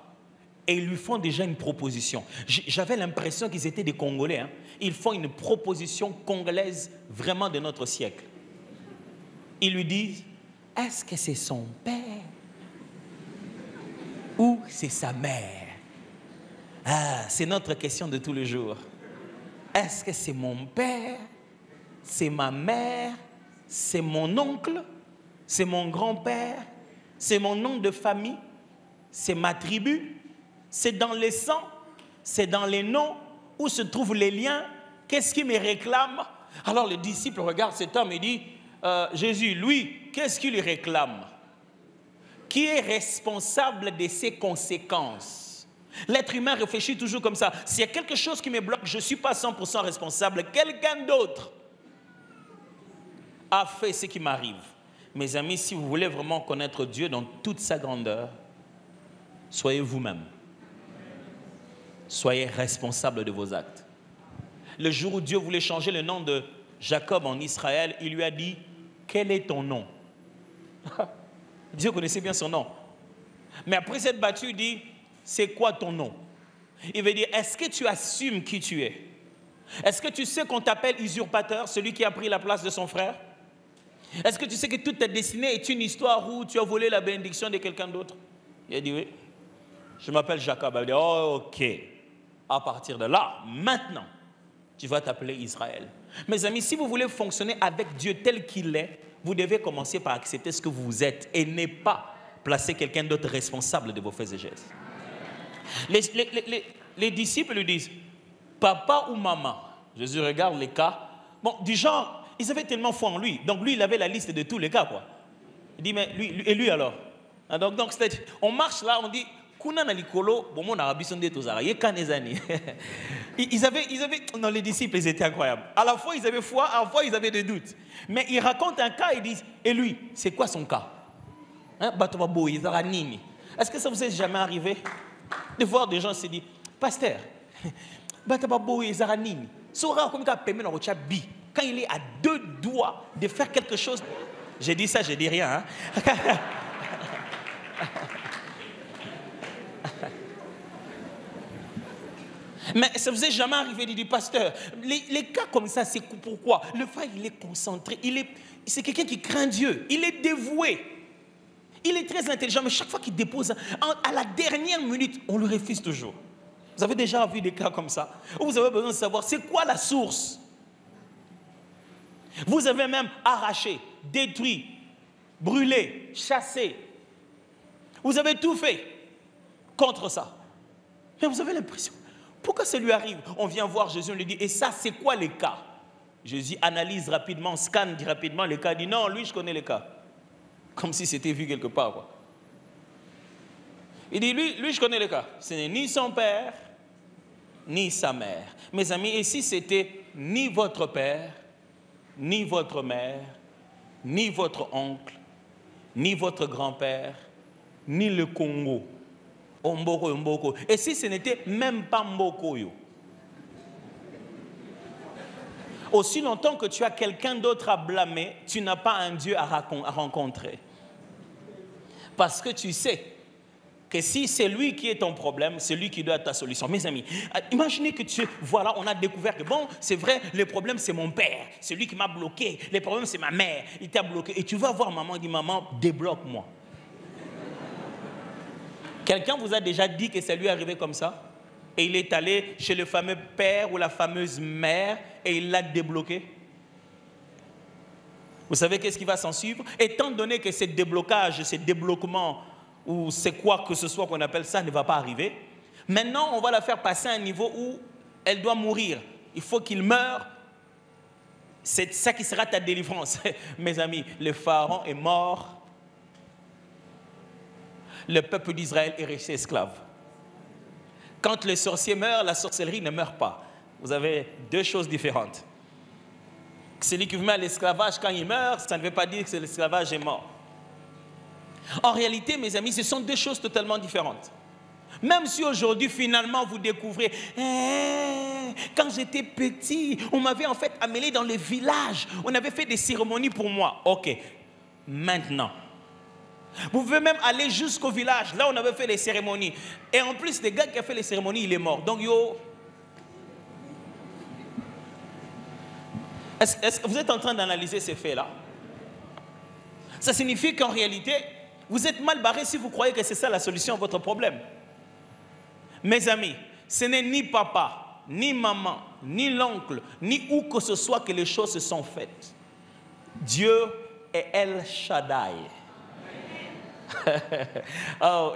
Et ils lui font déjà une proposition. J'avais l'impression qu'ils étaient des Congolais. Hein. Ils font une proposition congolaise vraiment de notre siècle. Ils lui disent, est-ce que c'est son père ou c'est sa mère? Ah, c'est notre question de tous les jours. Est-ce que c'est mon père, c'est ma mère, c'est mon oncle, c'est mon grand-père, c'est mon nom de famille, c'est ma tribu? C'est dans les sangs, c'est dans les noms, où se trouvent les liens, qu'est-ce qui me réclame? Alors le disciple regarde cet homme et dit, Jésus, lui, qu'est-ce qu'il lui réclame? Qui est responsable de ses conséquences? L'être humain réfléchit toujours comme ça. S'il y a quelque chose qui me bloque, je ne suis pas 100% responsable. Quelqu'un d'autre a fait ce qui m'arrive. Mes amis, si vous voulez vraiment connaître Dieu dans toute sa grandeur, soyez vous-même. Soyez responsable de vos actes. Le jour où Dieu voulait changer le nom de Jacob en Israël, il lui a dit, quel est ton nom? Dieu connaissait bien son nom. Mais après s'être battu, il dit, c'est quoi ton nom? Il veut dire, est-ce que tu assumes qui tu es? Est-ce que tu sais qu'on t'appelle usurpateur, celui qui a pris la place de son frère? Est-ce que tu sais que toute ta destinée est une histoire où tu as volé la bénédiction de quelqu'un d'autre? Il a dit, oui. Je m'appelle Jacob. Il a dit, oh, ok. À partir de là, maintenant, tu vas t'appeler Israël. Mes amis, si vous voulez fonctionner avec Dieu tel qu'il est, vous devez commencer par accepter ce que vous êtes et ne pas placer quelqu'un d'autre responsable de vos faits et gestes. Les disciples lui disent, papa ou maman? Jésus regarde les cas. Bon, du genre, ils avaient tellement foi en lui. Donc lui, il avait la liste de tous les cas, quoi. Il dit, mais lui, et lui alors? Donc on marche là, on dit, ils avaient, non, les disciples, ils étaient incroyables. À la fois, ils avaient foi, à la fois, ils avaient des doutes. Mais ils racontent un cas, ils disent, et lui, c'est quoi son cas? Est-ce que ça vous est jamais arrivé de voir des gens se dire, pasteur, quand il est à 2 doigts de faire quelque chose, j'ai dit ça, je dis rien. Hein? Mais ça ne vous est jamais arrivé de dire, pasteur, les cas comme ça, c'est pourquoi? Le frère, il est concentré, c'est quelqu'un qui craint Dieu, il est dévoué, il est très intelligent, mais chaque fois qu'il dépose, à la dernière minute, on le refuse toujours. Vous avez déjà vu des cas comme ça, où vous avez besoin de savoir, c'est quoi la source? Vous avez même arraché, détruit, brûlé, chassé. Vous avez tout fait contre ça. Mais vous avez l'impression, pourquoi ça lui arrive? On vient voir Jésus, on lui dit, et ça, c'est quoi les cas? Jésus analyse rapidement, scanne rapidement les cas, dit, non, lui, je connais les cas. Comme si c'était vu quelque part, quoi. Il dit, lui, je connais les cas. Ce n'est ni son père, ni sa mère. Mes amis, et si c'était ni votre père, ni votre mère, ni votre oncle, ni votre grand-père, ni le Congo, Mboko. Et si ce n'était même pas Mboko, aussi longtemps que tu as quelqu'un d'autre à blâmer, tu n'as pas un Dieu à rencontrer. Parce que tu sais que si c'est lui qui est ton problème, c'est lui qui doit être ta solution. Mes amis, imaginez que voilà, on a découvert que bon, c'est vrai, le problème c'est mon père, c'est lui qui m'a bloqué, le problème c'est ma mère, il t'a bloqué. Et tu vas voir maman, il dit, maman, débloque-moi. Quelqu'un vous a déjà dit que ça lui est arrivé comme ça? Et il est allé chez le fameux père ou la fameuse mère et il l'a débloqué? Vous savez qu'est-ce qui va s'en suivre? Étant donné que ces déblocages, ces débloquements, ou c'est quoi que ce soit qu'on appelle ça, ne va pas arriver, maintenant on va la faire passer à un niveau où elle doit mourir. Il faut qu'il meure. C'est ça qui sera ta délivrance. Mes amis, le pharaon est mort. Le peuple d'Israël est resté esclave. Quand le sorcier meurt, la sorcellerie ne meurt pas. Vous avez deux choses différentes. Celui qui vous met à l'esclavage, quand il meurt, ça ne veut pas dire que l'esclavage est mort. En réalité, mes amis, ce sont deux choses totalement différentes. Même si aujourd'hui, finalement, vous découvrez, quand j'étais petit, on m'avait en fait amené dans les villages, on avait fait des cérémonies pour moi. Ok, maintenant, vous pouvez même aller jusqu'au village, là on avait fait les cérémonies. Et en plus, le gars qui a fait les cérémonies, il est mort. Donc, est-ce que vous êtes en train d'analyser ces faits-là? Ça signifie qu'en réalité, vous êtes mal barré si vous croyez que c'est ça la solution à votre problème. Mes amis, ce n'est ni papa, ni maman, ni l'oncle, ni où que ce soit que les choses se sont faites. Dieu est El Shaddai. Oh,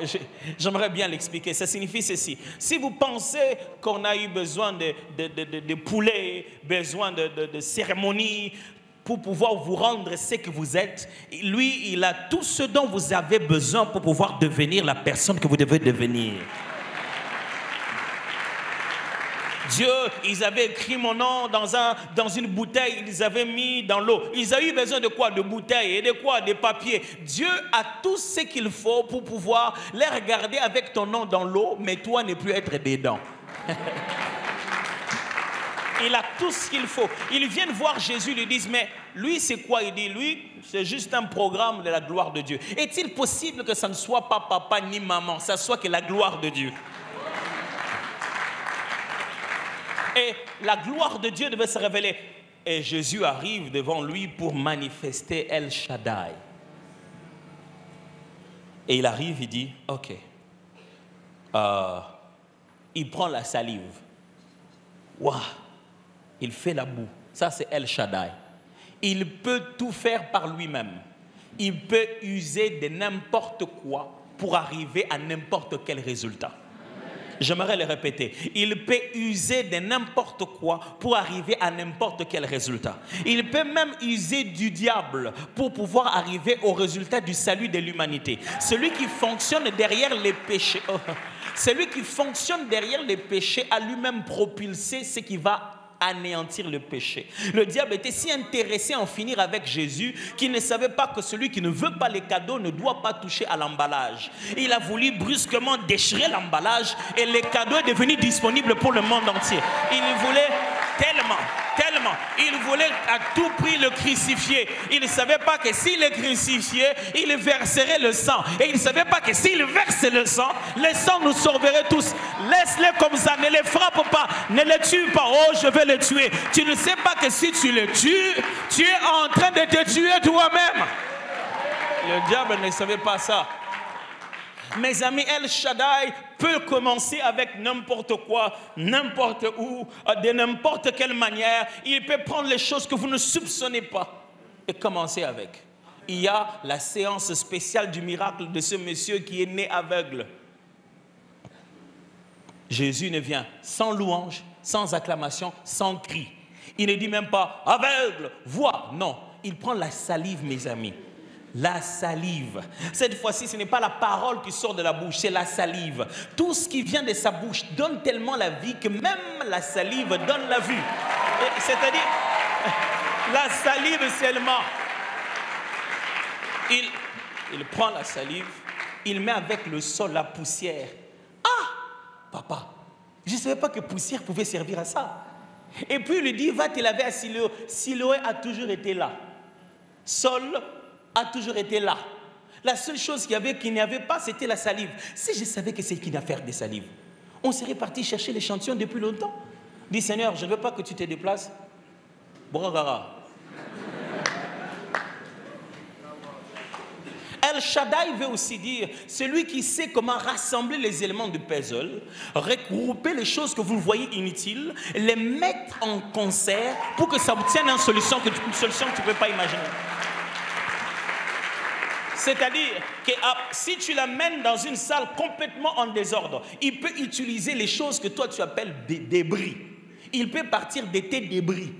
j'aimerais bien l'expliquer. Ça signifie ceci. Si vous pensez qu'on a eu besoin de poulets, besoin de cérémonies pour pouvoir vous rendre ce que vous êtes, lui, il a tout ce dont vous avez besoin pour pouvoir devenir la personne que vous devez devenir. Dieu, ils avaient écrit mon nom dans une bouteille, ils avaient mis dans l'eau. Ils ont eu besoin de quoi? De bouteilles et de quoi? De papier. Dieu a tout ce qu'il faut pour pouvoir les regarder avec ton nom dans l'eau, mais toi ne plus être dedans. Il a tout ce qu'il faut. Ils viennent voir Jésus, ils lui disent, mais lui c'est quoi? Il dit, lui c'est juste un programme de la gloire de Dieu. Est-il possible que ça ne soit pas papa ni maman, ça soit que la gloire de Dieu? Et la gloire de Dieu devait se révéler. Et Jésus arrive devant lui pour manifester El Shaddai. Et il arrive, il dit, ok. Il prend la salive. Waouh! Il fait la boue. Ça, c'est El Shaddai. Il peut tout faire par lui-même. Il peut user de n'importe quoi pour arriver à n'importe quel résultat. J'aimerais le répéter. Il peut user de n'importe quoi pour arriver à n'importe quel résultat. Il peut même user du diable pour pouvoir arriver au résultat du salut de l'humanité. Celui qui fonctionne derrière les péchés, celui qui fonctionne derrière les péchés a lui-même propulsé ce qui va anéantir le péché. Le diable était si intéressé à en finir avec Jésus qu'il ne savait pas que celui qui ne veut pas les cadeaux ne doit pas toucher à l'emballage. Il a voulu brusquement déchirer l'emballage et le cadeau est devenu disponible pour le monde entier. Il voulait tellement, il voulait à tout prix le crucifier. Il ne savait pas que s'il le crucifiait, il verserait le sang. Et il ne savait pas que s'il verse le sang nous sauverait tous. Laisse-les comme ça, ne les frappe pas, ne les tue pas. Oh, je vais le tuer. Tu ne sais pas que si tu le tues, tu es en train de te tuer toi-même. Le diable ne savait pas ça. Mes amis, El Shaddai peut commencer avec n'importe quoi, n'importe où, de n'importe quelle manière. Il peut prendre les choses que vous ne soupçonnez pas et commencer avec. Il y a la séance spéciale du miracle de ce monsieur qui est né aveugle. Jésus ne vient sans louange, sans acclamation, sans cri. Il ne dit même pas « aveugle, vois ». Non, il prend la salive, mes amis. La salive. Cette fois-ci, ce n'est pas la parole qui sort de la bouche, c'est la salive. Tout ce qui vient de sa bouche donne tellement la vie que même la salive donne la vue. C'est-à-dire, la salive seulement. Il prend la salive, il met avec le sol la poussière. Ah, papa, je ne savais pas que poussière pouvait servir à ça. Et puis il lui dit, va te laver à Siloé. Siloé a toujours été là. Sol a toujours été là. La seule chose qu'il n'y avait pas, c'était la salive. Si je savais que c'est qu'une affaire de salive, on serait parti chercher l'échantillon depuis longtemps. Dis, Seigneur, je ne veux pas que tu te déplaces. Brogara. El Shaddai veut aussi dire celui qui sait comment rassembler les éléments du puzzle, regrouper les choses que vous voyez inutiles, les mettre en concert pour que ça obtienne une solution que tu ne peux pas imaginer. C'est-à-dire que si tu l'amènes dans une salle complètement en désordre, il peut utiliser les choses que toi tu appelles des débris. Il peut partir de tes débris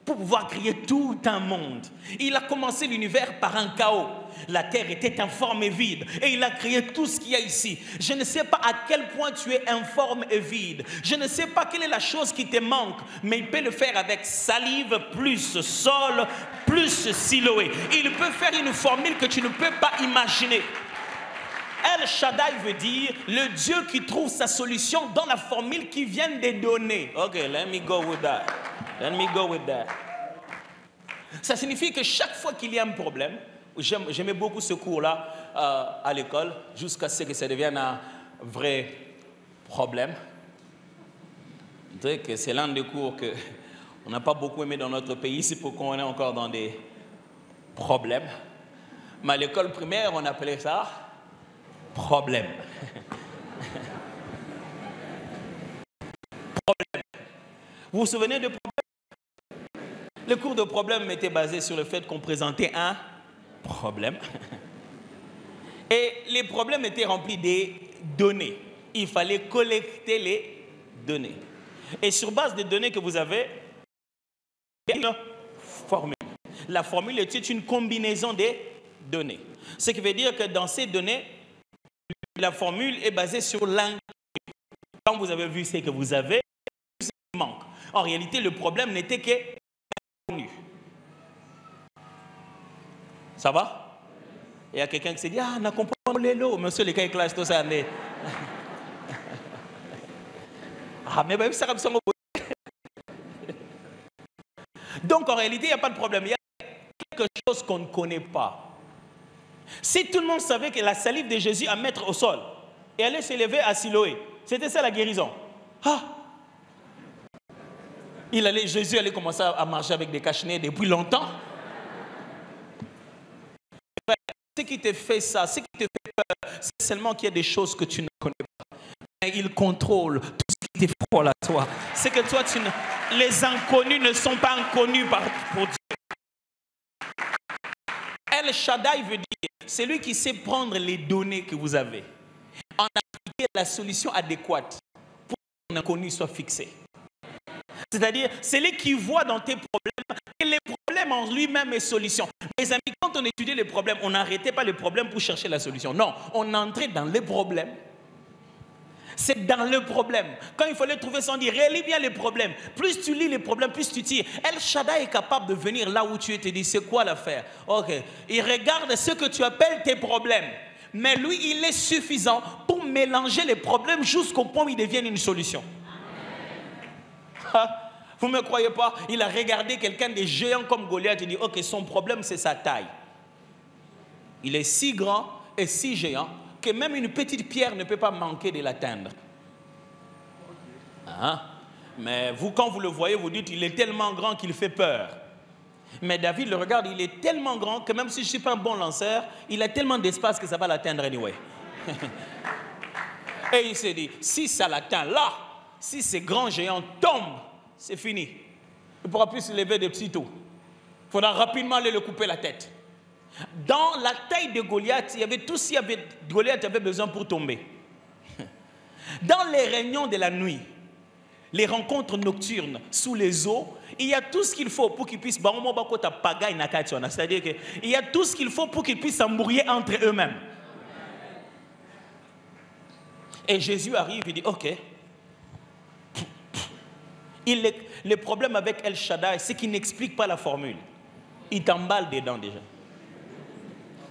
pour pouvoir créer tout un monde. Il a commencé l'univers par un chaos. La terre était informe et vide. Et il a créé tout ce qu'il y a ici. Je ne sais pas à quel point tu es informe et vide. Je ne sais pas quelle est la chose qui te manque. Mais il peut le faire avec salive, plus sol, plus Siloé. Il peut faire une formule que tu ne peux pas imaginer. El Shaddai veut dire le Dieu qui trouve sa solution dans la formule qui vient des données. Ok, let me go with that. Let me go with that. Ça signifie que chaque fois qu'il y a un problème, j'aimais beaucoup ce cours-là à l'école, jusqu'à ce que ça devienne un vrai problème. C'est l'un des cours qu'on n'a pas beaucoup aimé dans notre pays, c'est pourquoi on est encore dans des problèmes. Mais à l'école primaire, on appelait ça problème. Problème. Vous vous souvenez de problème? Le cours de problème était basé sur le fait qu'on présentait un problème. Et les problèmes étaient remplis des données. Il fallait collecter les données. Et sur base des données que vous avez, il y a une formule. La formule est une combinaison des données. Ce qui veut dire que dans ces données, la formule est basée sur l'inconnu. Quand vous avez vu ce que vous avez, ce qui manque. En réalité, le problème n'était que inconnu. Ça va? Il y a quelqu'un qui s'est dit, ah, on a compris les lots, monsieur, les cas classe, tout ça. Ah, mais ça comme ça. Donc, en réalité, il n'y a pas de problème. Il y a quelque chose qu'on ne connaît pas. Si tout le monde savait que la salive de Jésus à mettre au sol et allait s'élever à Siloé, c'était ça la guérison. Ah! Jésus allait commencer à marcher avec des cache-nez depuis longtemps. Ce qui te fait ça, ce qui te fait peur, c'est seulement qu'il y a des choses que tu ne connais pas. Mais il contrôle tout ce qui t'effraie à toi. C'est que toi, les inconnus ne sont pas inconnus pour Dieu. El Shaddai veut dire, c'est lui qui sait prendre les données que vous avez, en appliquer la solution adéquate pour que l'inconnu soit fixé. C'est-à-dire, c'est lui qui voit dans tes problèmes et les problèmes en lui-même est solution. Mes amis, quand on étudiait les problèmes, on n'arrêtait pas les problèmes pour chercher la solution. Non, on entrait dans les problèmes. C'est dans le problème. Quand il fallait trouver son dit, relis bien les problèmes. Plus tu lis les problèmes, plus tu tires. El Shaddai est capable de venir là où tu es et te dire, c'est quoi l'affaire? Ok. Il regarde ce que tu appelles tes problèmes. Mais lui, il est suffisant pour mélanger les problèmes jusqu'au point où ils deviennent une solution. Vous ne me croyez pas? Il a regardé quelqu'un de géant comme Goliath et dit, ok, son problème, c'est sa taille. Il est si grand et si géant que même une petite pierre ne peut pas manquer de l'atteindre. Mais vous, quand vous le voyez, vous dites, il est tellement grand qu'il fait peur. Mais David le regarde, il est tellement grand que même si je ne suis pas un bon lanceur, il a tellement d'espace que ça va l'atteindre anyway. Et il s'est dit, si ça l'atteint là, si ces grands géants tombent, c'est fini. Il ne pourra plus se lever des petits tours. Il faudra rapidement aller le couper la tête. Dans la taille de Goliath, il y avait tout ce que Goliath avait besoin pour tomber. Dans les réunions de la nuit, les rencontres nocturnes sous les eaux, il y a tout ce qu'il faut pour qu'ils puissent... C'est-à-dire qu'il y a tout ce qu'il faut pour qu'ils puissent s'embrouiller entre eux-mêmes. Et Jésus arrive et dit, ok. Le problème avec El Shaddai, c'est qu'il n'explique pas la formule. Il t'emballe dedans déjà.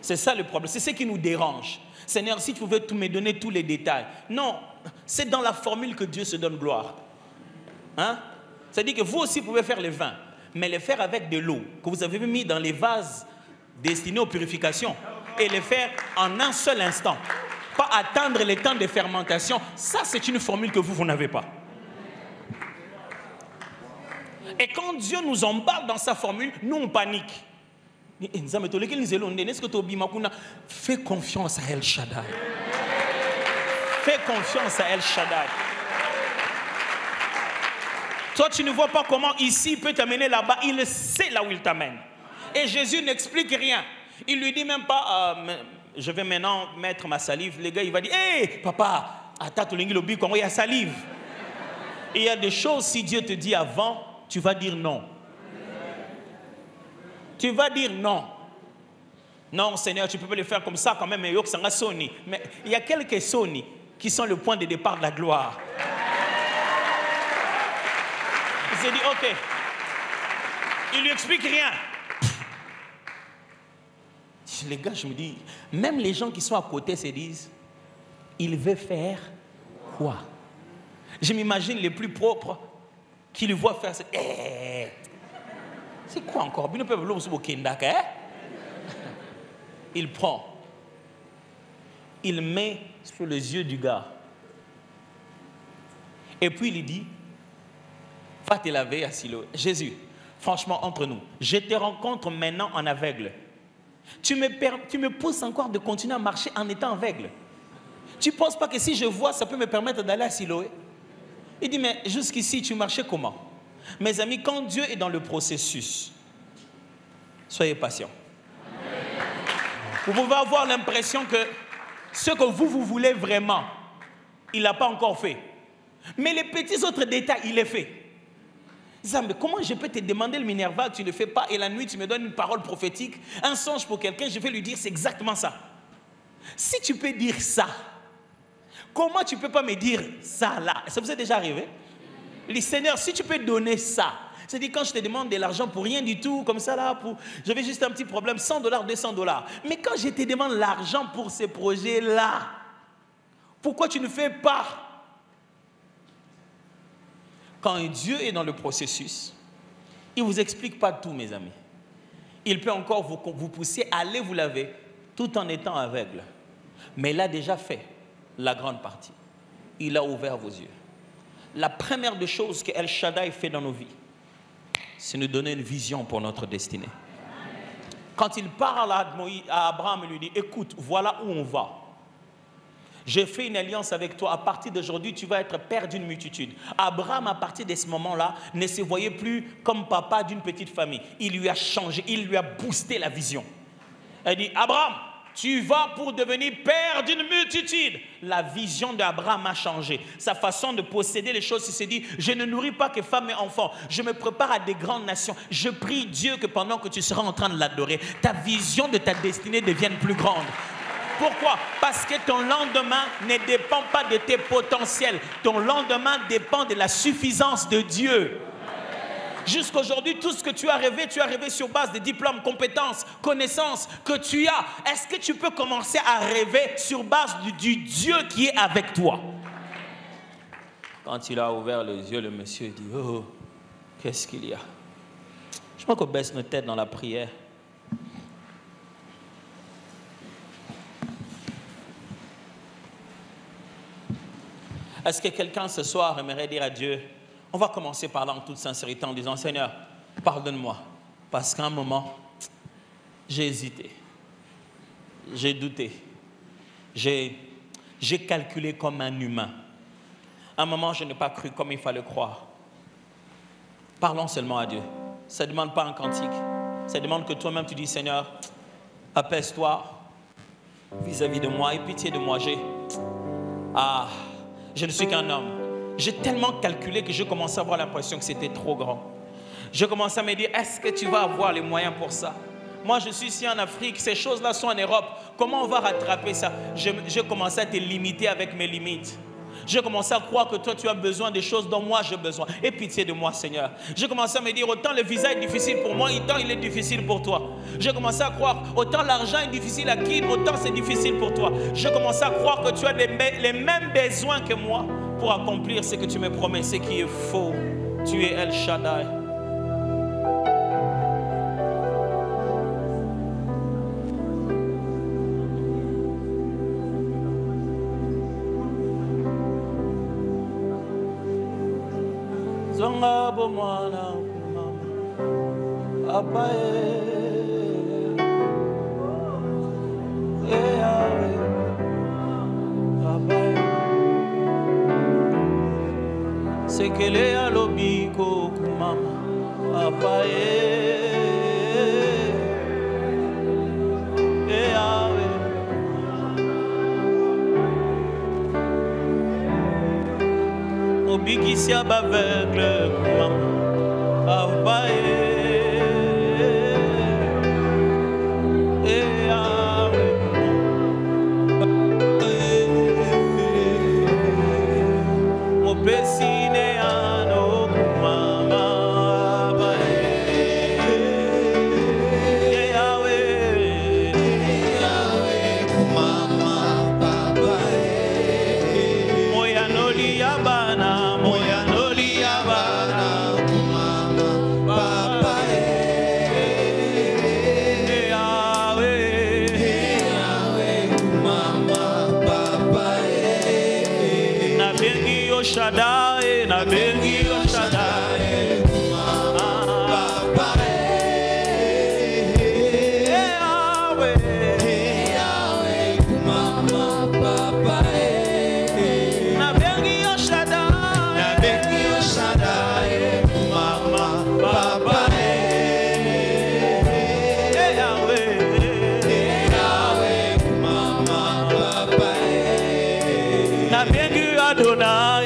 C'est ça le problème, c'est ce qui nous dérange. Seigneur, si tu pouvais me donner tous les détails. Non, c'est dans la formule que Dieu se donne gloire. C'est-à-dire que vous aussi pouvez faire le vin, mais le faire avec de l'eau que vous avez mis dans les vases destinés aux purifications et le faire en un seul instant. Pas attendre le temps de fermentation. Ça, c'est une formule que vous n'avez pas. Et quand Dieu nous embarque dans sa formule, nous on panique. Fais confiance à El Shaddai. Fais confiance à El Shaddai. Toi, tu ne vois pas comment ici il peut t'amener là-bas. Il sait là où il t'amène. Et Jésus n'explique rien. Il ne lui dit même pas, je vais maintenant mettre ma salive. Le gars, il va dire, hé, papa, attends, tu il y a salive. Et il y a des choses, si Dieu te dit avant, tu vas dire non. Tu vas dire non. Non, Seigneur, tu peux pas le faire comme ça quand même. Mais il y a quelques Sony qui sont le point de départ de la gloire. Il s'est dit, ok. Il lui explique rien. Les gars, je me dis, même les gens qui sont à côté se disent, il veut faire quoi? Je m'imagine les plus propres qui le voient faire. C'est quoi encore? Il prend. Il met sur les yeux du gars. Et puis il dit, va te laver à Siloé. Jésus, franchement, entre nous, je te rencontre maintenant en aveugle. Tu me pousses encore de continuer à marcher en étant aveugle. Tu ne penses pas que si je vois, ça peut me permettre d'aller à Siloé? Il dit, mais jusqu'ici, tu marchais comment? Mes amis, quand Dieu est dans le processus, soyez patients. Vous pouvez avoir l'impression que ce que vous voulez vraiment, il n'a pas encore fait. Mais les petits autres détails, il les fait. Mais comment je peux te demander le Minerval, tu ne le fais pas, et la nuit tu me donnes une parole prophétique, un songe pour quelqu'un, je vais lui dire c'est exactement ça. Si tu peux dire ça, comment tu ne peux pas me dire ça là? Ça vous est déjà arrivé? Les Seigneur, si tu peux donner ça, c'est-à-dire quand je te demande de l'argent pour rien du tout, comme ça là, j'avais juste un petit problème, $100, $200. Mais quand je te demande l'argent pour ces projets-là, pourquoi tu ne fais pas? Quand Dieu est dans le processus, il ne vous explique pas tout, mes amis. Il peut encore vous pousser à aller vous laver tout en étant aveugle. Mais il a déjà fait la grande partie. Il a ouvert vos yeux. La première des choses que El Shaddai fait dans nos vies, c'est nous donner une vision pour notre destinée. Quand il parle à Abraham, il lui dit, écoute, voilà où on va. J'ai fait une alliance avec toi. À partir d'aujourd'hui, tu vas être père d'une multitude. Abraham, à partir de ce moment-là, ne se voyait plus comme papa d'une petite famille. Il lui a changé, il lui a boosté la vision. Elle dit, Abraham, tu vas pour devenir père d'une multitude. La vision d'Abraham a changé. Sa façon de posséder les choses, il s'est dit, je ne nourris pas que femmes et enfants. Je me prépare à des grandes nations. Je prie Dieu que pendant que tu seras en train de l'adorer, ta vision de ta destinée devienne plus grande. Pourquoi? Parce que ton lendemain ne dépend pas de tes potentiels. Ton lendemain dépend de la suffisance de Dieu. Jusqu'aujourd'hui, tout ce que tu as rêvé sur base des diplômes, compétences, connaissances que tu as. Est-ce que tu peux commencer à rêver sur base du Dieu qui est avec toi? Quand il a ouvert les yeux, le monsieur dit, oh, qu'est-ce qu'il y a? Je crois qu'on baisse nos têtes dans la prière. Est-ce que quelqu'un ce soir aimerait dire à Dieu, on va commencer par là en toute sincérité en disant, Seigneur, pardonne-moi, parce qu'à un moment, j'ai hésité, j'ai douté, j'ai calculé comme un humain. À un moment, je n'ai pas cru comme il fallait croire. Parlons seulement à Dieu. Ça ne demande pas un cantique. Ça demande que toi-même tu dis, Seigneur, apaise-toi vis-à-vis de moi, aie pitié de moi. Je ne suis qu'un homme. J'ai tellement calculé que je commençais à avoir l'impression que c'était trop grand. Je commençais à me dire, est-ce que tu vas avoir les moyens pour ça? Moi, je suis ici en Afrique, ces choses-là sont en Europe. Comment on va rattraper ça? Je commençais à te limiter avec mes limites. Je commençais à croire que toi, tu as besoin des choses dont moi, j'ai besoin. Aie pitié de moi, Seigneur. Je commençais à me dire, autant le visa est difficile pour moi, autant il est difficile pour toi. Je commençais à croire, autant l'argent est difficile à qui, autant c'est difficile pour toi. Je commençais à croire que tu as les mêmes besoins que moi pour accomplir ce que tu me promets, ce qui est faux. Tu es El Shaddai. Zonga bo mwana kumama apae eawe apae sekele alobiko kumama apae eawe bikisia baveugle papa Shaddai, na bengi yo Shaddai, Papa, Yahweh, Mama, Papa, na bengi yo Shaddai, Mama, Papa, Yahweh, Mama, Papa, na bengi Adonai.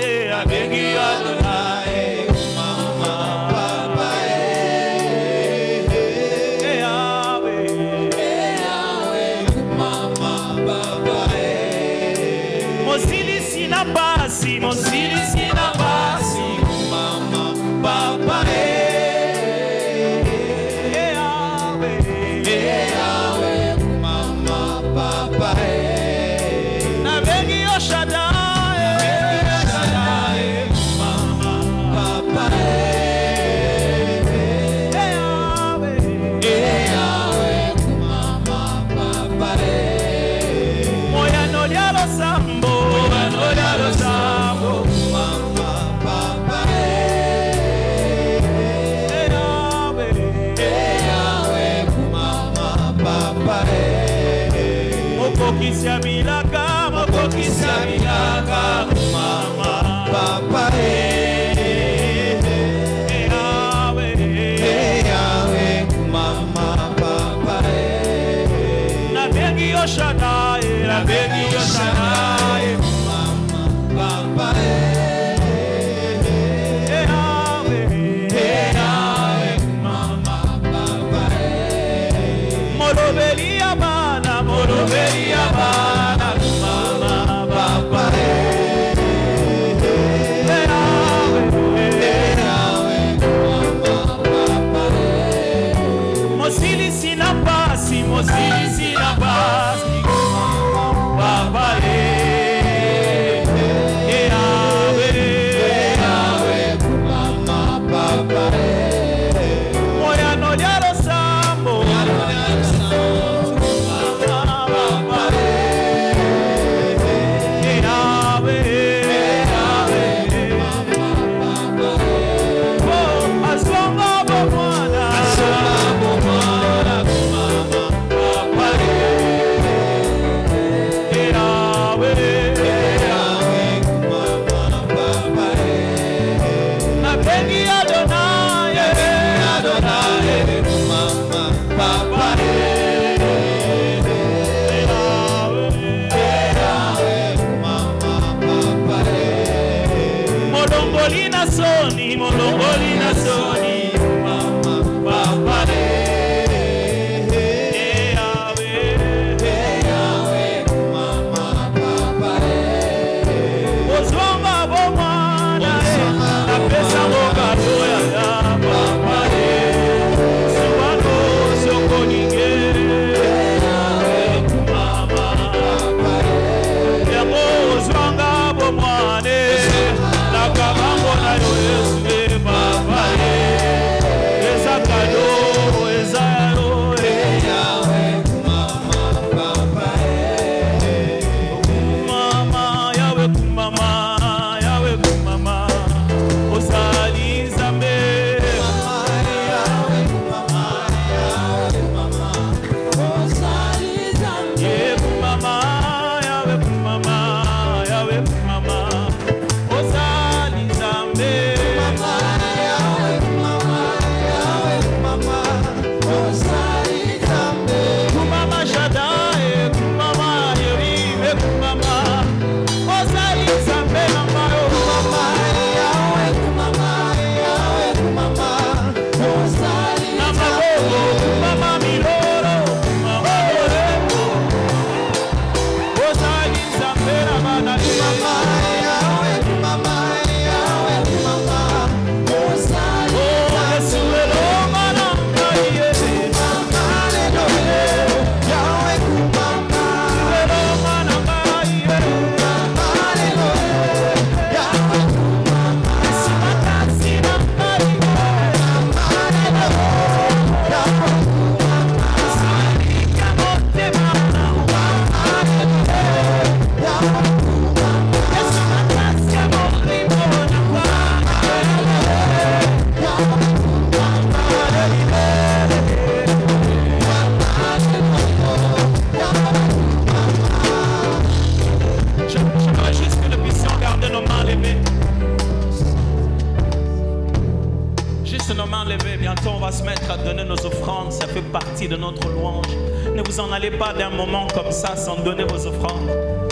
Ne vous en allez pas d'un moment comme ça sans donner vos offrandes.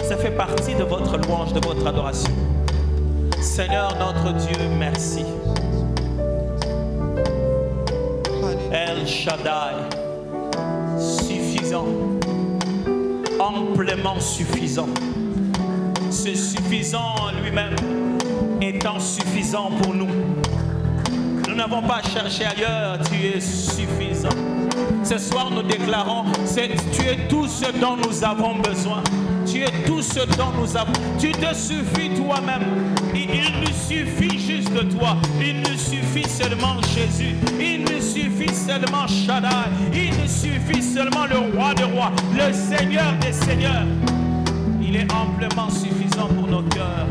Ça fait partie de votre louange, de votre adoration. Seigneur notre Dieu, merci. El Shaddai, suffisant, amplement suffisant. C'est suffisant en lui-même, étant suffisant pour nous. Nous n'avons pas cherché ailleurs, tu es suffisant. Ce soir, nous déclarons, tu es tout ce dont nous avons besoin. Tu es tout ce dont nous avons. Tu te suffis toi-même. Il nous suffit juste de toi. Il nous suffit seulement Jésus. Il nous suffit seulement Shaddai. Il nous suffit seulement le roi des rois, le Seigneur des seigneurs. Il est amplement suffisant pour nos cœurs,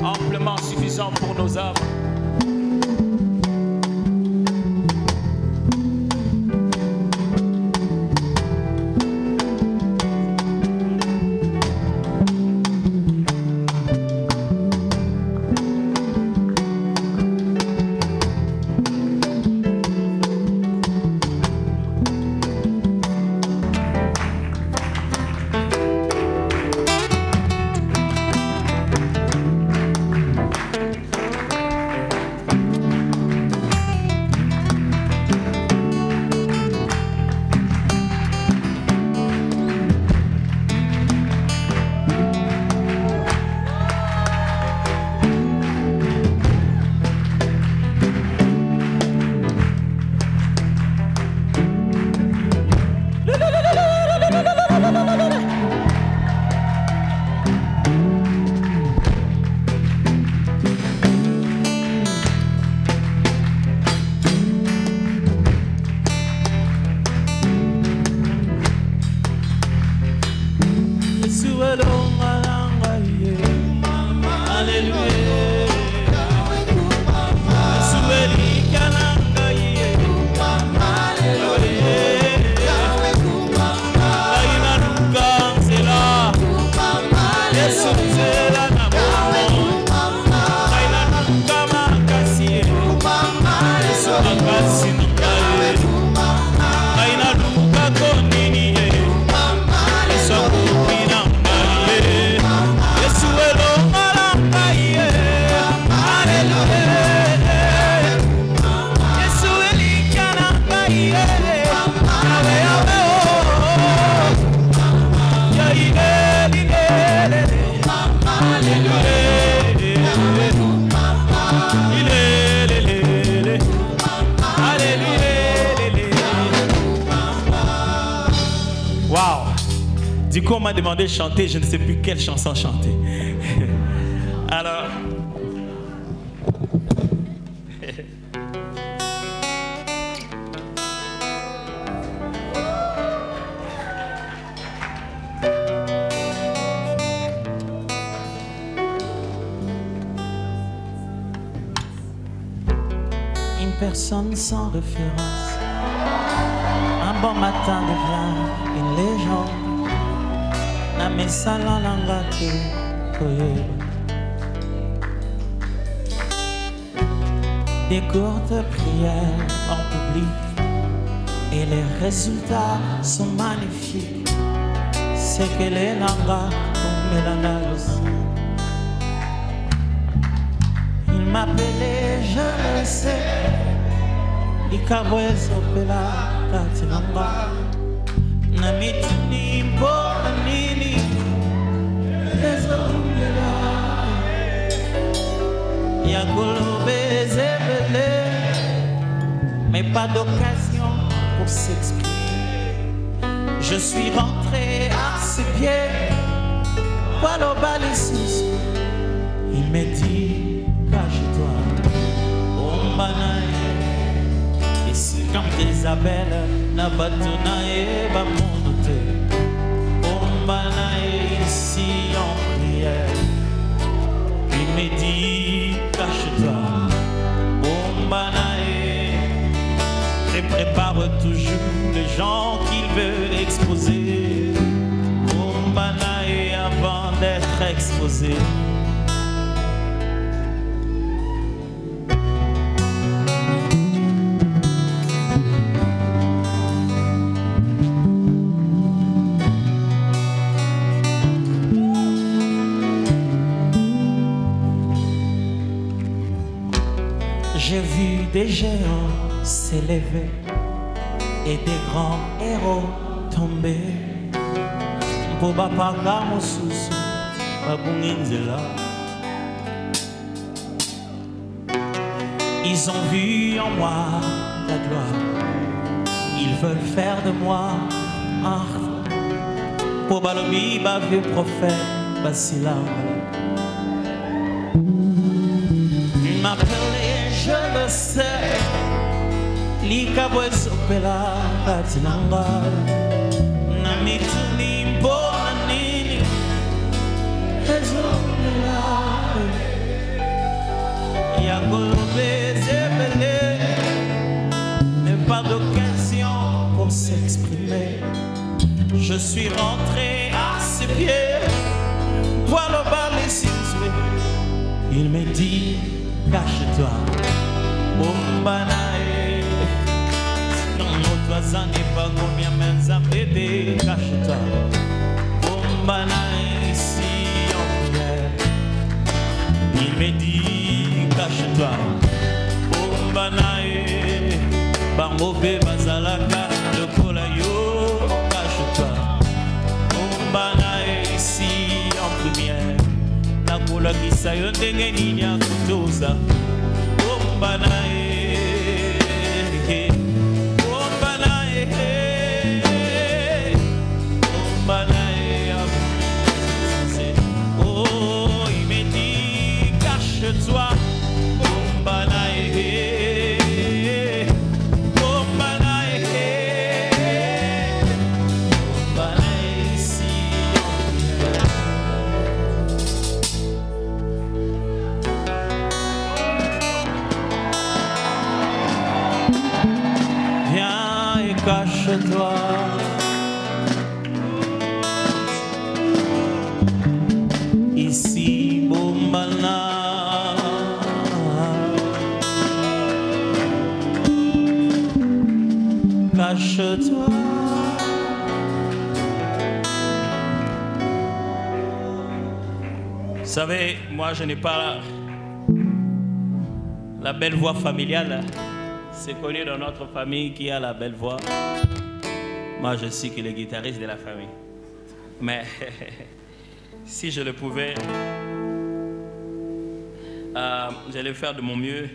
amplement suffisant pour nos âmes. Du coup, on m'a demandé de chanter, je ne sais plus quelle chanson chanter. Alors... Une personne sans référence, un bon matin devient une légende. Des courtes prières en public et les résultats sont magnifiques. C'est que les langues comme Mélanage. Il m'appelait, je le sais, Ikabwez Opela Katinamba Namitini Bonanini Yagolobe Zebele, mais pas d'occasion pour s'exprimer. Je suis rentré à ses pieds, voilà Balissus. Il m'a dit, cache-toi, Ombanae. Et c'est comme Isabelle, Nabatonae, Bamondote. Ombanae, ici en prière. Il m'a dit, cache-toi, Ombanae. Et prépare toujours les gens qu'il veut exposer. Ombanae avant d'être exposé. géants s'élevaient et des grands héros tombaient. Ils ont vu en moi la gloire. Ils veulent faire de moi un pour balobi vieux prophète Basila. M'appeler, je le sais. Likabwe sopela katinanga. Namituni mbona nini. Ezopela. Yagolobe zebele. Même pas d'occasion pour s'exprimer. Je suis rentré à ses pieds. Pour le bal et situé. Il me dit, cache-toi, Bombanae. Non, toi, ça n'est pas combien même ça bébé, cache-toi, Bombanae, ici en prière. Il me dit, cache-toi, Bombanae, Bangobé, Bazalaka, le Kolayo, cache-toi, Bombanae, ici en prière. Nakula kisa yondenge nini ya kutoza Bomba nae Bomba nae Bomba nae Oh, il me dit cache-toi Bomba nae Bomba nae Bomba nae ici cache-toi. Ici, Bombana. Cache-toi. Vous savez, moi je n'ai pas la belle voix familiale. C'est connu dans notre famille qui a la belle voix. Moi, je suis que le guitariste de la famille. Mais si je le pouvais, j'allais faire de mon mieux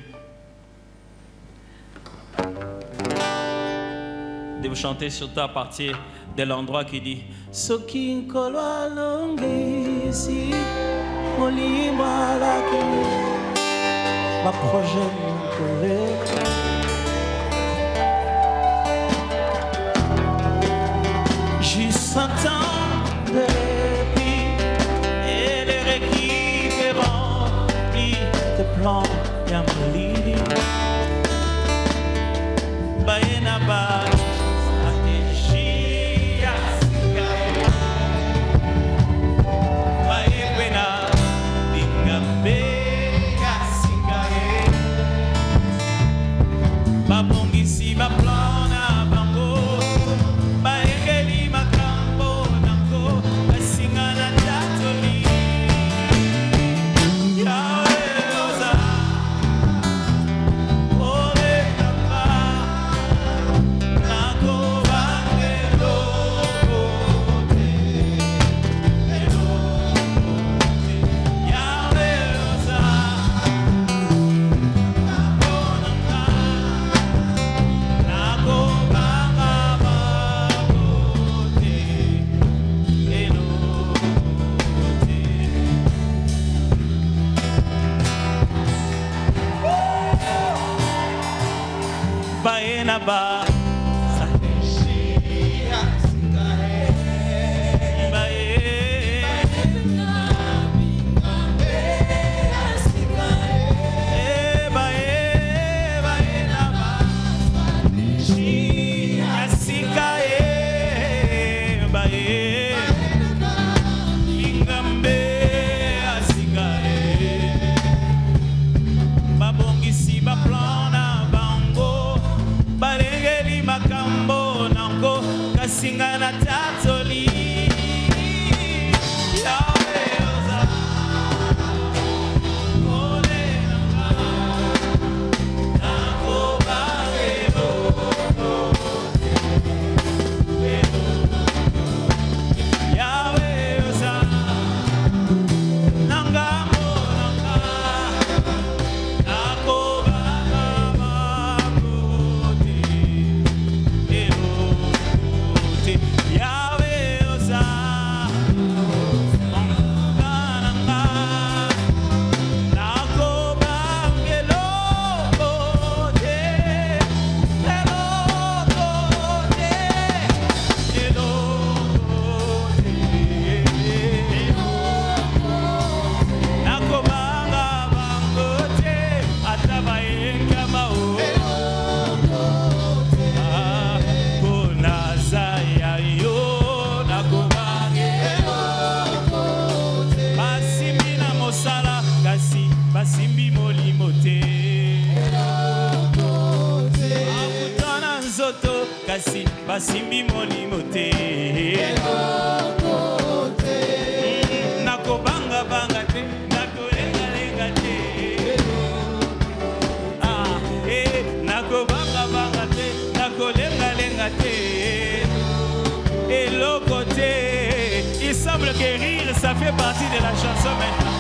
de vous chanter surtout à partir de l'endroit qui dit Sokin kolwa longi si molima laki ma projet juste un temps de répit et les récupérants de plans Yamali Bayenaba Babongisi baplana bango baekeli makambo nango basingana tatoli yaoza ole tapa nako bangelo yaoza Baenaba babongisi baplana bango balengeli makambo nango kasingana tatoli yaoza ole nanga nako kasi basimbi molimo te nakobanga banga te nakolenga lenga te nakobanga banga te nakolenga lenga te eloko te. Il semble que rire ça fait partie de la chanson maintenant.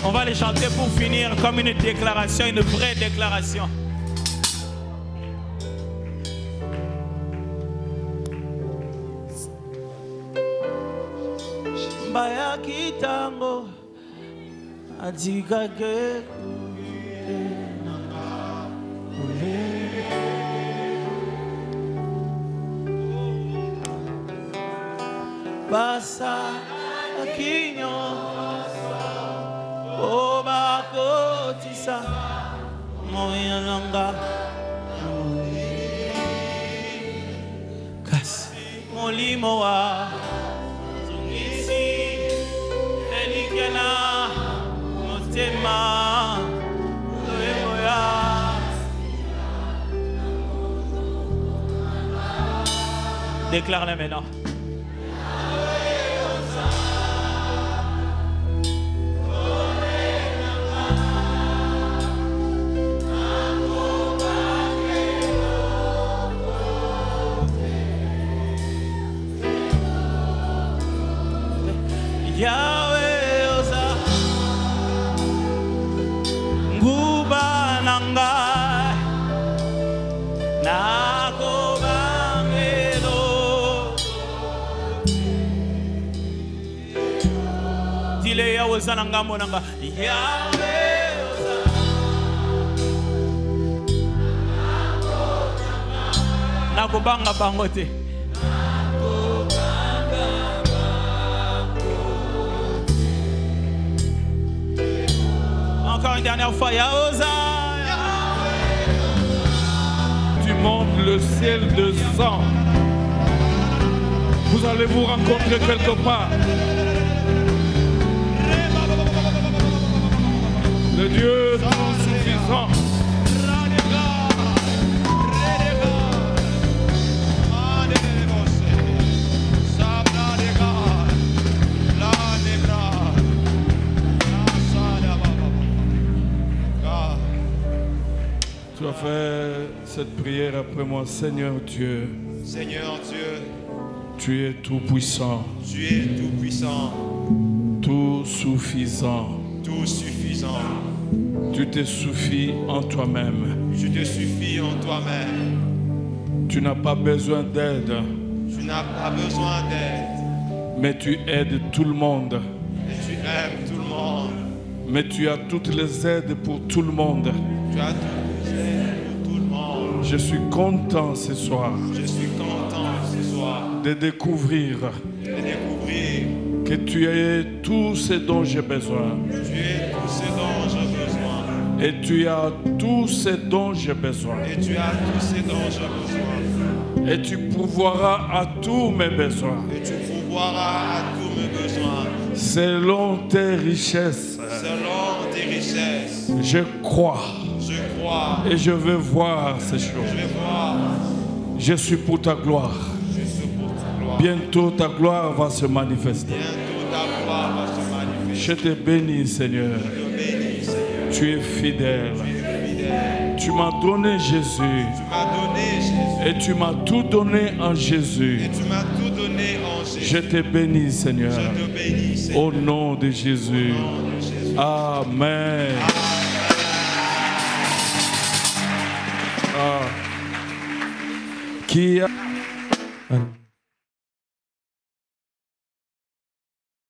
On va les chanter pour finir comme une déclaration, une vraie déclaration. Baya kitango adikake basa akinyo oba kotisa moya langa kas molimo wa zungisi elikena motema loemoya. Déclare-le maintenant. Yahweh oza nguba nanga nakobangelo dile Yahweh oza nanga monanga Yahweh oza nakobanga bango te. Encore une dernière fois, Tu montes le ciel de sang. Vous allez vous rencontrer quelque part. Le Dieu tout suffisant. Tu as fait cette prière après moi. Seigneur Dieu. Seigneur Dieu. Tu es tout puissant. Tu es tout puissant. Tout suffisant. Tout suffisant. Tu te suffis en toi-même. Tu te suffis en toi-même. Tu n'as pas besoin d'aide. Tu n'as pas besoin d'aide. Mais tu aides tout le monde. Et tu aimes tout le monde. Mais tu as toutes les aides pour tout le monde. Tu as toutes les aides pour tout le monde. Je suis content ce soir. Je suis content ce soir De découvrir que tu es tout ce dont j'ai besoin. Tu es tout ce dont j'ai besoin. Et tu as tout ce dont j'ai besoin. Et tu as tout ce dont j'ai besoin. Et tu pourvoiras à tous mes besoins. Et tu pourvoiras à tous mes besoins. Selon tes richesses. Selon tes richesses. Je crois. Je crois. Et je veux voir ces choses. Je vais voir. Je suis pour ta gloire. Je suis pour ta gloire. Bientôt ta gloire va se manifester. Bientôt ta gloire va se manifester. Je te bénis, Seigneur. Je te bénis, Seigneur. Tu es fidèle. Tu es fidèle. Tu m'as donné Jésus. Tu m'as donné Jésus. Et tu m'as tout donné en Jésus. Et tu m'as tout donné en Jésus. Je te bénis, Seigneur. Je te bénis, Seigneur. Au nom de Jésus. Au nom de Jésus. Amen. Qui a...